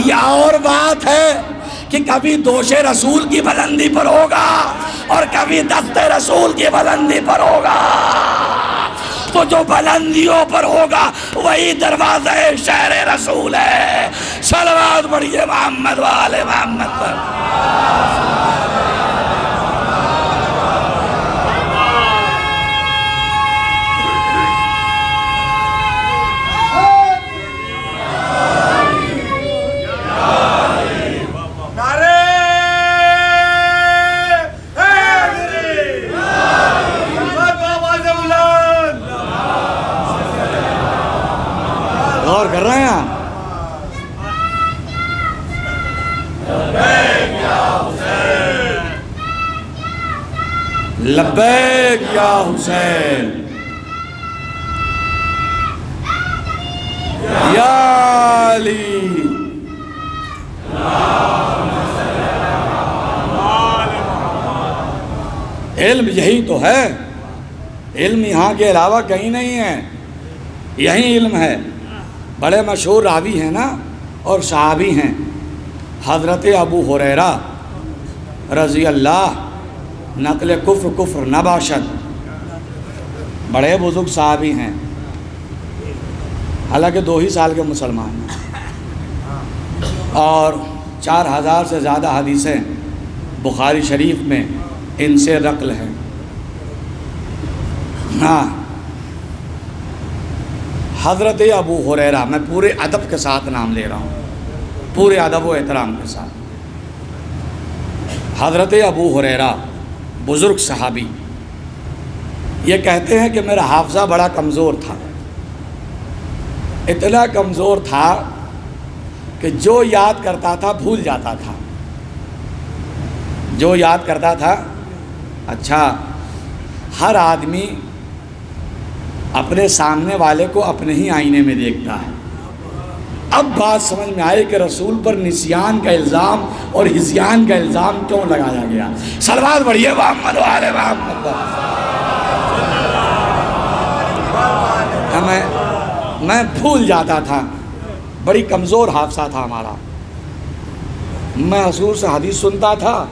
یہ اور بات ہے کہ کبھی دوش رسول کی بلندی پر ہوگا اور کبھی دست رسول کی بلندی پر ہوگا، تو جو بلندیوں پر ہوگا وہی دروازہ شہر رسول ہے. صلوات پڑھیے محمد وآل محمد پر. غور کر رہے ہیں آپ؟ لبیک یا حسین، یا علی. علم یہی تو ہے، علم یہاں کے علاوہ کہیں نہیں ہے، یہی علم ہے. بڑے مشہور راوی ہیں نا اور صحابی ہیں، حضرت ابو ہریرہ رضی اللہ، نقل کفر نہ باشد، بڑے بزرگ صحابی ہیں، حالانکہ 2 ہی سال کے مسلمان ہیں، اور 4000 سے زیادہ حدیثیں بخاری شریف میں ان سے نقل ہیں. ہاں، حضرت ابو ہریرہ، میں پورے ادب کے ساتھ نام لے رہا ہوں، پورے ادب و احترام کے ساتھ. حضرت ابو ہریرہ بزرگ صحابی، یہ کہتے ہیں کہ میرا حافظہ بڑا کمزور تھا، اتنا کمزور تھا کہ جو یاد کرتا تھا بھول جاتا تھا، جو یاد کرتا تھا. اچھا، ہر آدمی اپنے سامنے والے کو اپنے ہی آئینے میں دیکھتا ہے. اب بات سمجھ میں آئی کہ رسول پر نسیان کا الزام اور ہذیان کا الزام کیوں لگایا گیا. صلوات پڑھیے محمد وآل محمد. میں بھول جاتا تھا، بڑی کمزور حافظہ تھا ہمارا. میں حضور سے حدیث سنتا تھا،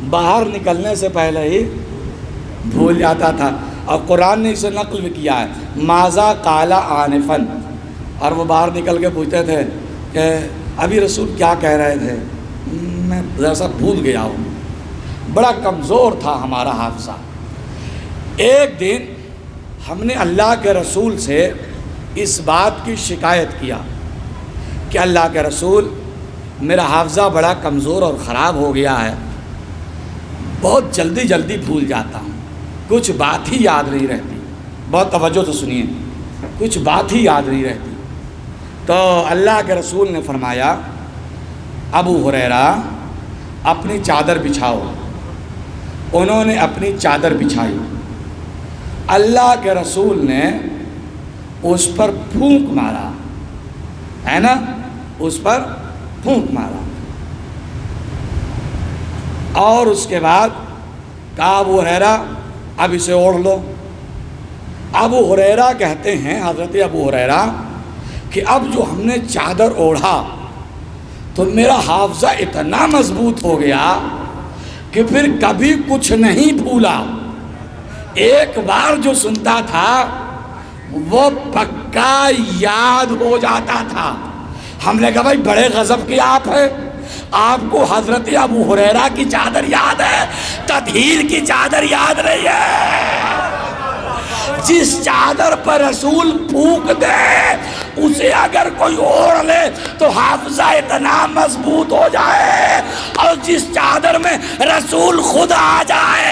باہر نکلنے سے پہلے ہی بھول جاتا تھا. اور قرآن نے اسے نقل بھی کیا ہے، ماذا قال آنفاً، اور وہ باہر نکل کے پوچھتے تھے کہ ابھی رسول کیا کہہ رہے تھے، میں ذرا سا بھول گیا ہوں. بڑا کمزور تھا ہمارا حافظہ۔ ایک دن ہم نے اللہ کے رسول سے اس بات کی شکایت کیا کہ اللہ کے رسول، میرا حافظہ بڑا کمزور اور خراب ہو گیا ہے، بہت جلدی جلدی بھول جاتا ہوں، کچھ بات ہی یاد نہیں رہتی۔ بہت توجہ سے سنیے، کچھ بات ہی یاد نہیں رہتی۔ تو اللہ کے رسول نے فرمایا، ابو ہریرہ اپنی چادر بچھاؤ۔ انہوں نے اپنی چادر بچھائی، اللہ کے رسول نے اس پر پھونک مارا، ہے نا، اس پر پھونک مارا، اور اس کے بعد کہا ابو ہریرہ اب اسے اوڑھ لو۔ ابو ہریرہ کہتے ہیں، حضرت ابو ہریرہ، کہ اب جو ہم نے چادر اوڑھا تو میرا حافظہ اتنا مضبوط ہو گیا کہ پھر کبھی کچھ نہیں بھولا۔ ایک بار جو سنتا تھا وہ پکا یاد ہو جاتا تھا۔ ہم نے کہا بھائی بڑے غضب کے آپ ہیں، آپ کو حضرت ابو ہریرہ کی چادر یاد ہے، تطہیر کی چادر یاد نہیں ہے۔ جس چادر پر رسول پھونک دے اسے اگر کوئی اوڑھ لے تو حافظہ اتنا مضبوط ہو جائے، اور جس چادر میں رسول خود آ جائے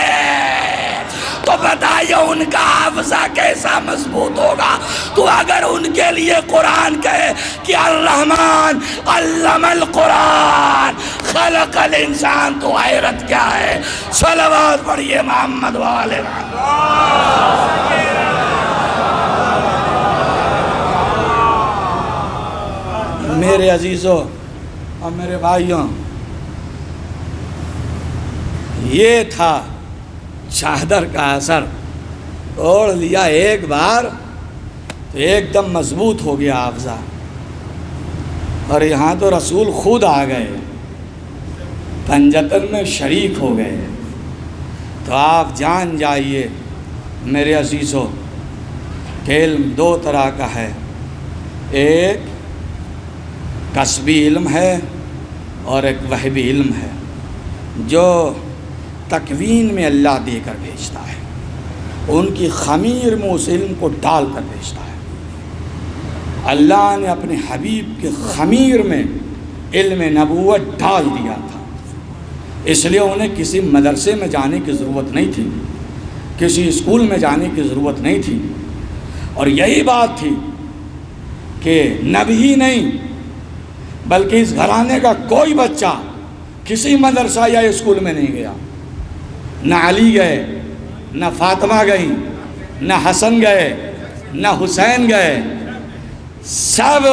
تو بتائیے ان کا حافظہ کیسا مضبوط ہوگا۔ تو اگر ان کے لیے قرآن کہے کہ الرحمن علم القرآن خلق الانسان، تو حیرت کیا ہے۔ صلوات پڑھیے محمد والے میرے عزیزوں اور میرے بھائیوں، یہ تھا چادر کا اثر۔ اوڑھ لیا ایک بار تو ایک دم مضبوط ہو گیا حافظہ، اور یہاں تو رسول خود آ گئے، پنجتن میں شریک ہو گئے۔ تو آپ جان جائیے میرے عزیزوں کہ علم دو طرح کا ہے، ایک کسبی علم ہے اور ایک وہبی علم ہے، جو تکوین میں اللہ دے کر بھیجتا ہے، ان کی خمیر میں اس علم کو ڈال کر بھیجتا ہے۔ اللہ نے اپنے حبیب کے خمیر میں علم نبوت ڈال دیا تھا، اس لیے انہیں کسی مدرسے میں جانے کی ضرورت نہیں تھی، کسی اسکول میں جانے کی ضرورت نہیں تھی۔ اور یہی بات تھی کہ نبی ہی نہیں بلکہ اس گھرانے کا کوئی بچہ کسی مدرسہ یا اسکول میں نہیں گیا، نہ علی گئے، نہ فاطمہ گئیں، نہ حسن گئے، نہ حسین گئے، سب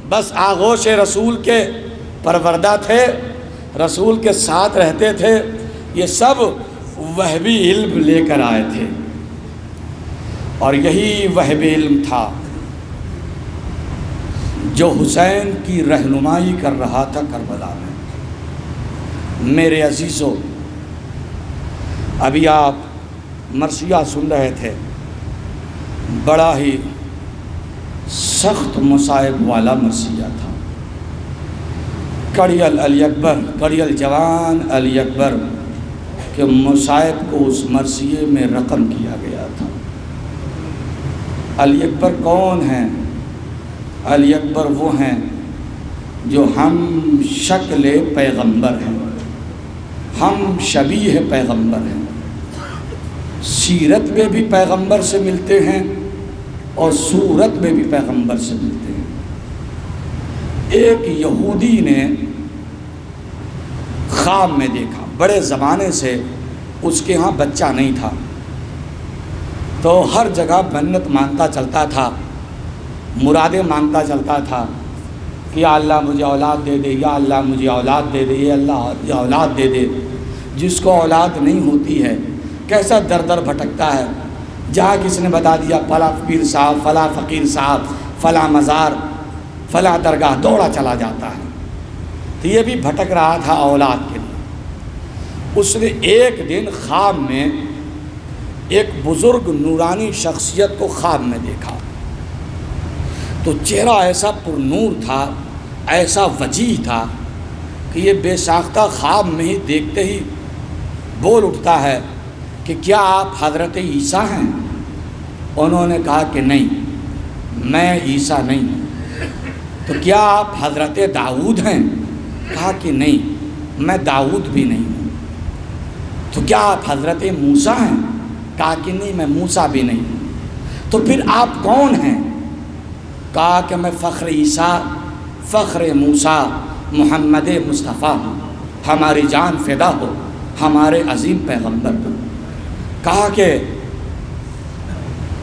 بس آغوش رسول کے پروردہ تھے، رسول کے ساتھ رہتے تھے۔ یہ سب وہبی علم لے کر آئے تھے، اور یہی وہبی علم تھا جو حسین کی رہنمائی کر رہا تھا کربلا میں۔ میرے عزیزوں، ابھی آپ مرثیہ سن رہے تھے، بڑا ہی سخت مصائب والا مرثیہ تھا۔ کڑیل علی اکبر، کڑیل جوان علی اکبر کے مصائب کو اس مرثیے میں رقم کیا گیا تھا۔ علی اکبر کون ہیں؟ علی اکبر وہ ہیں جو ہم شکل پیغمبر ہیں، ہم شبیہ پیغمبر ہیں، سیرت میں بھی پیغمبر سے ملتے ہیں اور صورت میں بھی پیغمبر سے ملتے ہیں۔ ایک یہودی نے خواب میں دیکھا، بڑے زمانے سے اس کے ہاں بچہ نہیں تھا، تو ہر جگہ منت مانگتا چلتا تھا، مرادیں مانگتا چلتا تھا کہ یا اللہ مجھے اولاد دے دے، یا اللہ مجھے اولاد دے دے، یا اللہ مجھے اولاد دے دے۔ جس کو اولاد نہیں ہوتی ہے کیسا در در بھٹکتا ہے، جہاں کسی نے بتا دیا فلاں پیر صاحب، فلاں فقیر صاحب، فلاں مزار، فلاں درگاہ، دوڑا چلا جاتا ہے۔ تو یہ بھی بھٹک رہا تھا اولاد کے لیے۔ اس نے ایک دن خواب میں ایک بزرگ نورانی شخصیت کو خواب میں دیکھا، تو چہرہ ایسا پر نور تھا، ایسا وجیح تھا کہ یہ بے ساختہ خواب میں ہی دیکھتے ہی بول اٹھتا ہے کہ کیا آپ حضرت عیسیٰ ہیں؟ انہوں نے کہا کہ نہیں، میں عیسیٰ نہیں ہوں۔ تو کیا آپ حضرت داؤد ہیں؟ کہا کہ نہیں، میں داؤد بھی نہیں ہوں۔ تو کیا آپ حضرت موسیٰ ہیں؟ کہا کہ نہیں، میں موسیٰ بھی نہیں ہوں۔ تو پھر آپ کون ہیں؟ کہا کہ میں فخر عیسیٰ، فخر موسیٰ، محمد مصطفیٰ ہوں، ہماری جان فدا ہو ہمارے عظیم پیغمبر پر۔ کہا کہ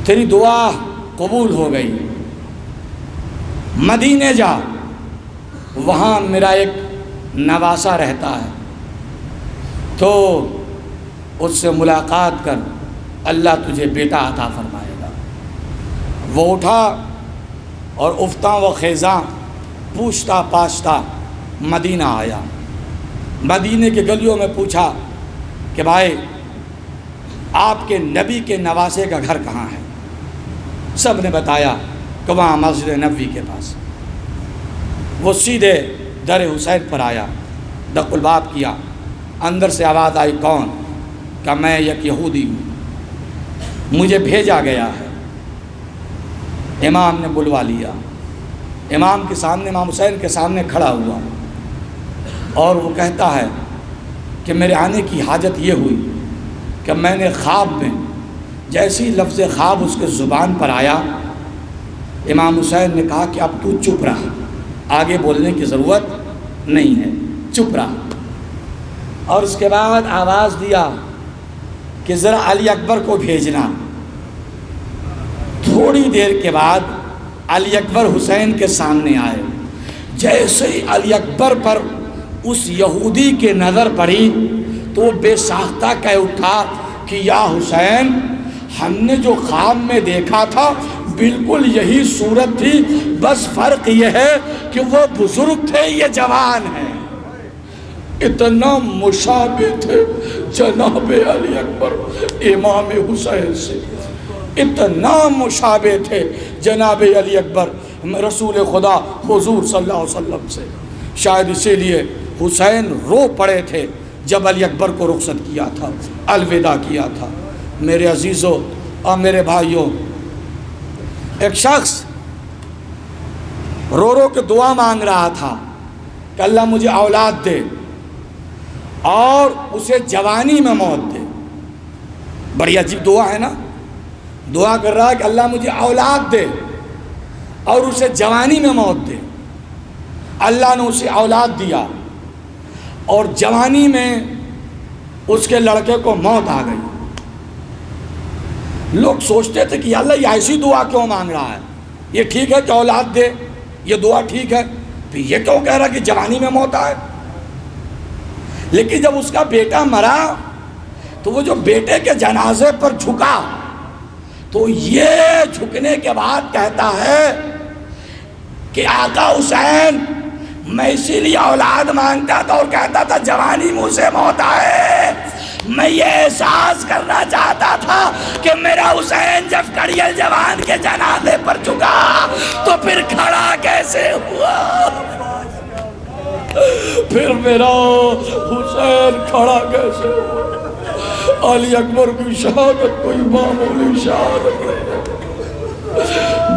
تیری دعا قبول ہو گئی، مدینے جا، وہاں میرا ایک نواسہ رہتا ہے، تو اس سے ملاقات کر، اللہ تجھے بیٹا عطا فرمائے گا۔ وہ اٹھا اور افتاں و خیزاں پوچھتا پاچھتا مدینہ آیا۔ مدینے کے گلیوں میں پوچھا کہ بھائی آپ کے نبی کے نواسے کا گھر کہاں ہے؟ سب نے بتایا کہ وہاں مسجد نبوی کے پاس۔ وہ سیدھے در حسین پر آیا، دق الباب کیا، اندر سے آواز آئی، کون؟ کہ میں ایک یہودی ہوں، مجھے بھیجا گیا ہے۔ امام نے بلوا لیا، امام کے سامنے، امام حسین کے سامنے کھڑا ہوا، اور وہ کہتا ہے کہ میرے آنے کی حاجت یہ ہوئی کہ میں نے خواب میں جیسی لفظ خواب اس کے زبان پر آیا، امام حسین نے کہا کہ اب تو چپ رہا، آگے بولنے کی ضرورت نہیں ہے، چپ رہا۔ اور اس کے بعد آواز دیا کہ ذرا علی اکبر کو بھیجنا۔ تھوڑی دیر کے بعد علی اکبر حسین کے سامنے آئے۔ جیسے ہی علی اکبر پر اس یہودی کے نظر پڑی تو وہ بے ساختہ کہہ اٹھا کہ یا حسین، ہم نے جو خواب میں دیکھا تھا بالکل یہی صورت تھی، بس فرق یہ ہے کہ وہ بزرگ تھے، یہ جوان ہیں۔ اتنا مشابہ تھے جناب علی اکبر امام حسین سے، اتنا مشابہ تھے جناب علی اکبر رسول خدا حضور صلی اللہ علیہ وسلم سے۔ شاید اسی لیے حسین رو پڑے تھے جب علی اکبر کو رخصت کیا تھا، الوداع کیا تھا۔ میرے عزیزوں اور میرے بھائیوں، ایک شخص رو رو کے دعا مانگ رہا تھا کہ اللہ مجھے اولاد دے، اور اسے جوانی میں موت دے۔ بڑی عجیب دعا ہے نا، دعا کر رہا ہے کہ اللہ مجھے اولاد دے اور اسے جوانی میں موت دے۔ اللہ نے اسے اولاد دیا اور جوانی میں اس کے لڑکے کو موت آ گئی۔ لوگ سوچتے تھے کہ اللہ یہ ایسی دعا کیوں مانگ رہا ہے، یہ ٹھیک ہے کہ اولاد دے، یہ دعا ٹھیک ہے، پھر یہ کیوں کہہ رہا کہ جوانی میں موت آئے؟ لیکن جب اس کا بیٹا مرا تو وہ جو بیٹے کے جنازے پر جھکا تو یہ جھکنے کے بعد کہتا ہے کہ آقا حسین، میں اسی لیے اولاد مانگتا تھا اور کہتا تھا جوانی منہ سے موت آئے۔ میں یہ احساس کرنا چاہتا تھا کہ میرا حسین جب کڑیل جوان کے جنازے پر جھکا تو پھر کھڑا کیسے ہوا، پھر میرا حسین کھڑا کیسے ہوا۔ علی اکبر کی شہادت کوئی معمولی شہادت نہیں۔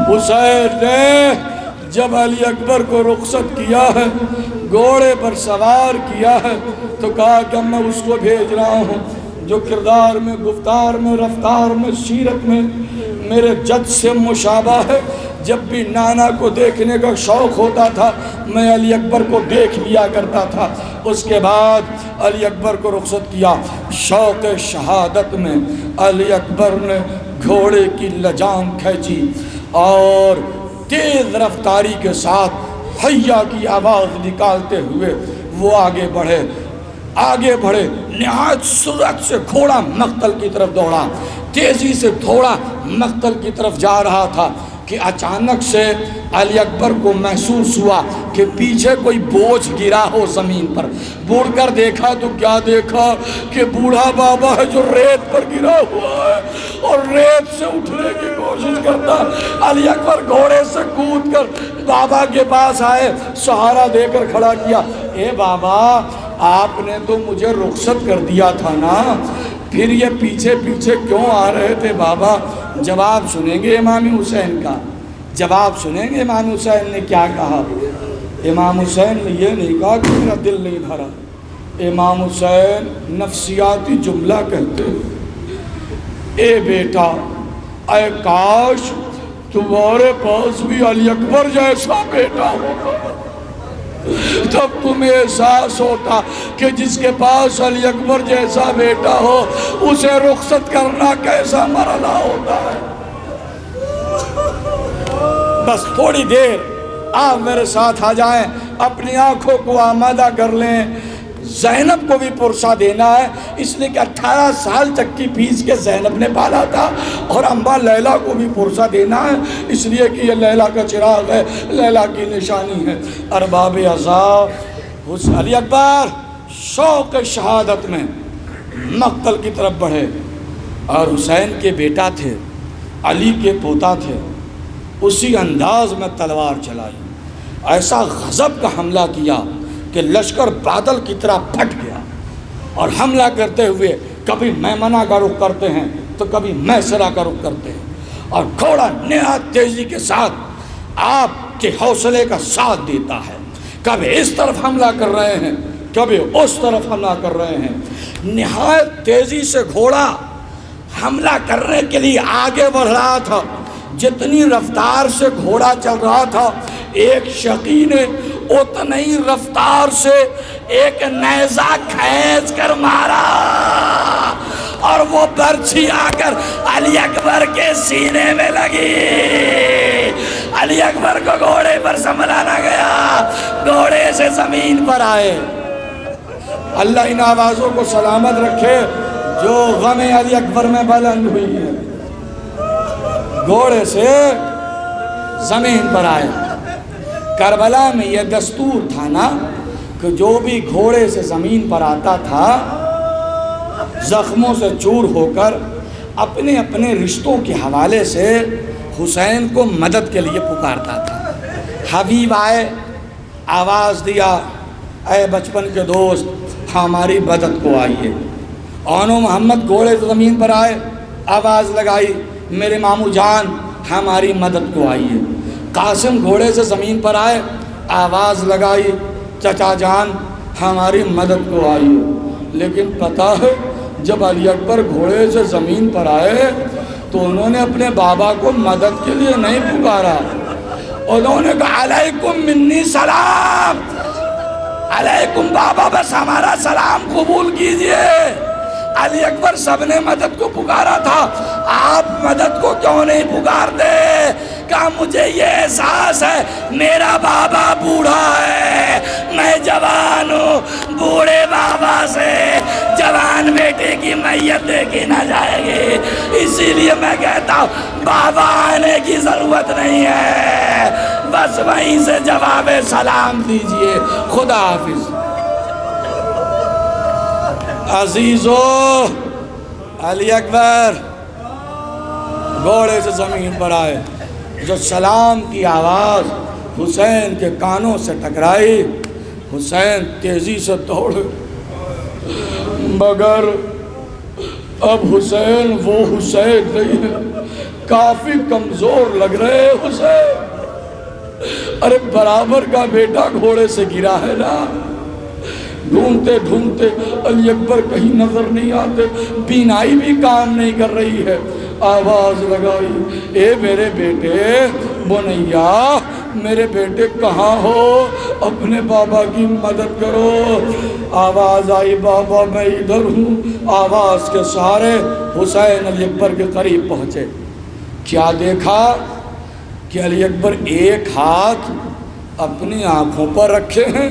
حسین نے جب علی اکبر کو رخصت کیا ہے، گھوڑے پر سوار کیا ہے، تو کہا کہ میں اس کو بھیج رہا ہوں جو کردار میں، گفتار میں، رفتار میں، سیرت میں میرے جد سے مشابہ ہے۔ جب بھی نانا کو دیکھنے کا شوق ہوتا تھا میں علی اکبر کو دیکھ لیا کرتا تھا۔ اس کے بعد علی اکبر کو رخصت کیا۔ شوق شہادت میں علی اکبر نے گھوڑے کی لجام کھینچی اور تیز رفتاری کے ساتھ حیا کی آواز نکالتے ہوئے وہ آگے بڑھے، نہایت سرعت سے گھوڑا مقتل کی طرف دوڑا، تیزی سے گھوڑا مقتل کی طرف جا رہا تھا کہ اچانک سے علی اکبر کو محسوس ہوا کہ پیچھے کوئی بوجھ گرا ہو زمین پر۔ مڑ کر دیکھا تو کیا دیکھا کہ بوڑھا بابا ہے جو ریت پر گرا ہوا ہے اور ریت سے اٹھنے کی کوشش کرتا۔ علی اکبر گھوڑے سے کود کر بابا کے پاس آئے، سہارا دے کر کھڑا کیا۔ اے بابا، آپ نے تو مجھے رخصت کر دیا تھا نا، پھر یہ پیچھے پیچھے کیوں آ رہے تھے بابا؟ جواب سنیں گے امام حسین کا، جواب سنیں گے امام حسین نے کیا کہا۔ امام حسین نے یہ نہیں کہا کہ میرا دل نہیں بھرا، امام حسین نفسیاتی جملہ کہتے ہیں، اے بیٹا، اے کاش تمہارے پاس بھی علی اکبر جیسا بیٹا ہوگا، تب تمہیں احساس ہوتا کہ جس کے پاس علی اکبر جیسا بیٹا ہو اسے رخصت کرنا کیسا مرحلہ ہوتا ہے۔ بس تھوڑی دیر آپ میرے ساتھ آ جائیں، اپنی آنکھوں کو آمادہ کر لیں۔ زینب کو بھی پرسہ دینا ہے، اس لیے کہ 18 سال چکی پیس کے زینب نے پالا تھا، اور امبا لیلا کو بھی پرسہ دینا ہے، اس لیے کہ یہ لیلا کا چراغ ہے، لیلا کی نشانی ہے۔ ارباب عذاب علی اکبر شوق شہادت میں مقتل کی طرف بڑھے، اور حسین کے بیٹا تھے، علی کے پوتا تھے، اسی انداز میں تلوار چلائی، ایسا غضب کا حملہ کیا کہ لشکر بادل کی طرح پھٹ گیا، اور حملہ کرتے ہوئے کبھی میمنہ کا رخ کرتے ہیں تو کبھی میسرہ کا رخ کرتے ہیں، اور گھوڑا نہایت تیزی کے ساتھ آپ کے حوصلے کا ساتھ دیتا ہے، کبھی اس طرف حملہ کر رہے ہیں کبھی اس طرف حملہ کر رہے ہیں۔ نہایت تیزی سے گھوڑا حملہ کرنے کے لیے آگے بڑھ رہا تھا، جتنی رفتار سے گھوڑا چل رہا تھا ایک شقی نے اتنی رفتار سے ایک نیزہ کھینچ کر مارا، اور وہ برچھی آ کر علی اکبر کے سینے میں لگی۔ علی اکبر کو گھوڑے پر سنبھالا نہ گیا، گھوڑے سے زمین پر آئے۔ اللہ ان آوازوں کو سلامت رکھے جو غم علی اکبر میں بلند ہوئی ہے، گھوڑے سے زمین پر آئے۔ کربلا میں یہ دستور تھا نا کہ جو بھی گھوڑے سے زمین پر آتا تھا زخموں سے چور ہو کر اپنے اپنے رشتوں کے حوالے سے حسین کو مدد کے لیے پکارتا تھا۔ حبیب آئے، آواز دیا، اے بچپن کے دوست ہماری مدد کو آئیے۔ آنو محمد گھوڑے سے زمین پر آئے، آواز لگائی، میرے ماموں جان ہماری مدد کو آئیے۔ قاسم گھوڑے سے زمین پر آئے، آواز لگائی، چچا جان ہماری مدد کو آئیے۔ لیکن پتہ ہے جب علی اکبر گھوڑے سے زمین پر آئے تو انہوں نے اپنے بابا کو مدد کے لیے نہیں پکارا، انہوں نے کہا علیکم منی سلام، علیکم بابا بس ہمارا سلام قبول کیجئے۔ علی اکبر سب نے مدد کو پکارا تھا، آپ مدد کو کیوں نہیں پکارتے؟ کہا مجھے یہ احساس ہے میرا بابا بوڑھا ہے، میں جوان ہوں، بوڑھے بابا سے جوان بیٹے کی میت دیکھی نہ جائے گی، اسی لیے میں کہتا ہوں بابا آنے کی ضرورت نہیں ہے، بس وہیں سے جواب سلام دیجئے، خدا حافظ۔ عزیزو علی اکبر گھوڑے سے زمین پر آئے، جو سلام کی آواز حسین کے کانوں سے ٹکرائی، حسین تیزی سے دوڑے، مگر اب حسین وہ حسین نہیں ہے، کافی کمزور لگ رہے حسین۔ ارے برابر کا بیٹا گھوڑے سے گرا ہے نا، ڈھونڈتے ڈھونڈتے علی اکبر کہیں نظر نہیں آتے، بینائی بھی کام نہیں کر رہی ہے، آواز لگائی، اے میرے بیٹے بنیا، میرے بیٹے کہاں ہو، اپنے بابا کی مدد کرو۔ آواز آئی، بابا میں ادھر ہوں۔ آواز کے سہارے حسین علی اکبر کے قریب پہنچے، کیا دیکھا کہ علی اکبر ایک ہاتھ اپنی آنکھوں پر رکھے ہیں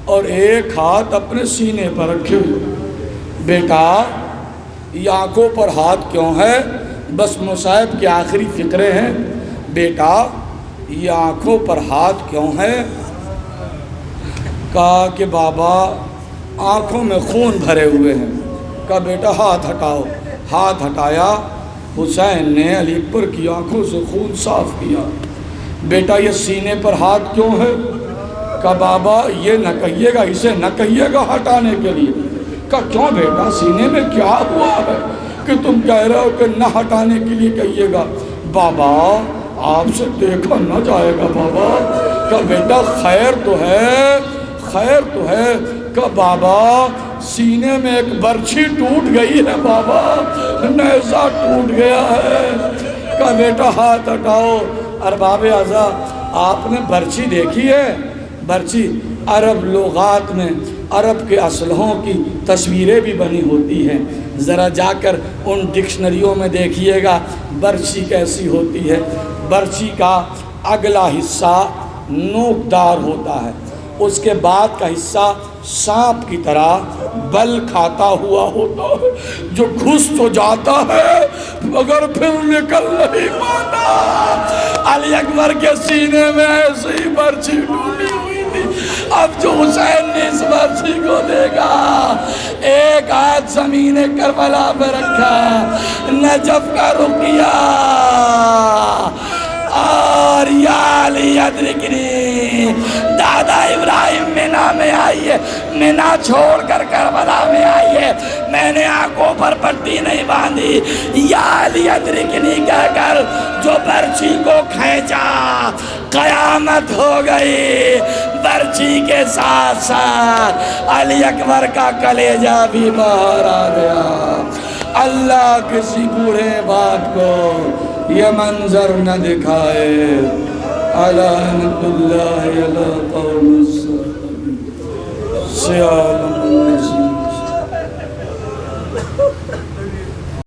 اور ایک ہاتھ اپنے سینے پر رکھے ہوئے۔ بیٹا یہ آنکھوں پر ہاتھ کیوں ہے؟ بس مصائب کے آخری فقرے ہیں۔ بیٹا یہ آنکھوں پر ہاتھ کیوں ہے؟ کہا کہ بابا آنکھوں میں خون بھرے ہوئے ہیں۔ کہا بیٹا ہاتھ ہٹاؤ۔ ہاتھ ہٹایا، حسین نے علی اکبر کی آنکھوں سے خون صاف کیا۔ بیٹا یہ سینے پر ہاتھ کیوں ہے؟ کہا بابا یہ نہ کہیے گا، اسے نہ کہیے گا ہٹانے کے لیے۔ کہا کیوں بیٹا، سینے میں کیا ہوا ہے کہ تم کہہ رہے ہو کہ نہ ہٹانے کے لیے کہیے گا؟ بابا آپ سے دیکھا نہ جائے گا بابا۔ کہا بیٹا خیر تو ہے، خیر تو ہے۔ کہ بابا سینے میں ایک برچھی ٹوٹ گئی ہے بابا، نیزہ ٹوٹ گیا ہے۔ کہ بیٹا ہاتھ ہٹاؤ۔ ارباب اعضاء آپ نے برچھی دیکھی ہے؟ برچھی عرب لغات میں عرب کے اسلحوں کی تصویریں بھی بنی ہوتی ہیں، ذرا جا کر ان ڈکشنریوں میں دیکھیے گا برچھی کیسی ہوتی ہے۔ برچھی کا اگلا حصہ نوکدار ہوتا ہے، اس کے بعد کا حصہ سانپ کی طرح بل کھاتا ہوا ہوتا ہے، جو گھس تو جاتا ہے مگر پھر نکل نہیں پاتا۔ علی اکبر کے سینے میں ایسی برچھی ڈوبی ہوئی تھی۔ اب جو حسین نے اس برچھی کو دیکھا، ایک ہاتھ زمین کربلا پہ رکھا، نجف کا رخ کیا اور یا علی ادرکنی، دادا ابراہیم مینا میں آئیے، مینا چھوڑ کر کربلا میں آئیے، میں نے آنکھوں پر پٹی نہیں باندھی، یا علی ادرکنی کہہ کر جو برچھی کو کھینچا، قیامت ہو گئی۔ برچھی کے ساتھ ساتھ علی اکبر کا کلیجہ بھی باہر آ گیا۔ اللہ کسی بوڑھے باپ کو یہ منظر نہ دکھائے۔ لعنت اللہ علی قوم الظالمین۔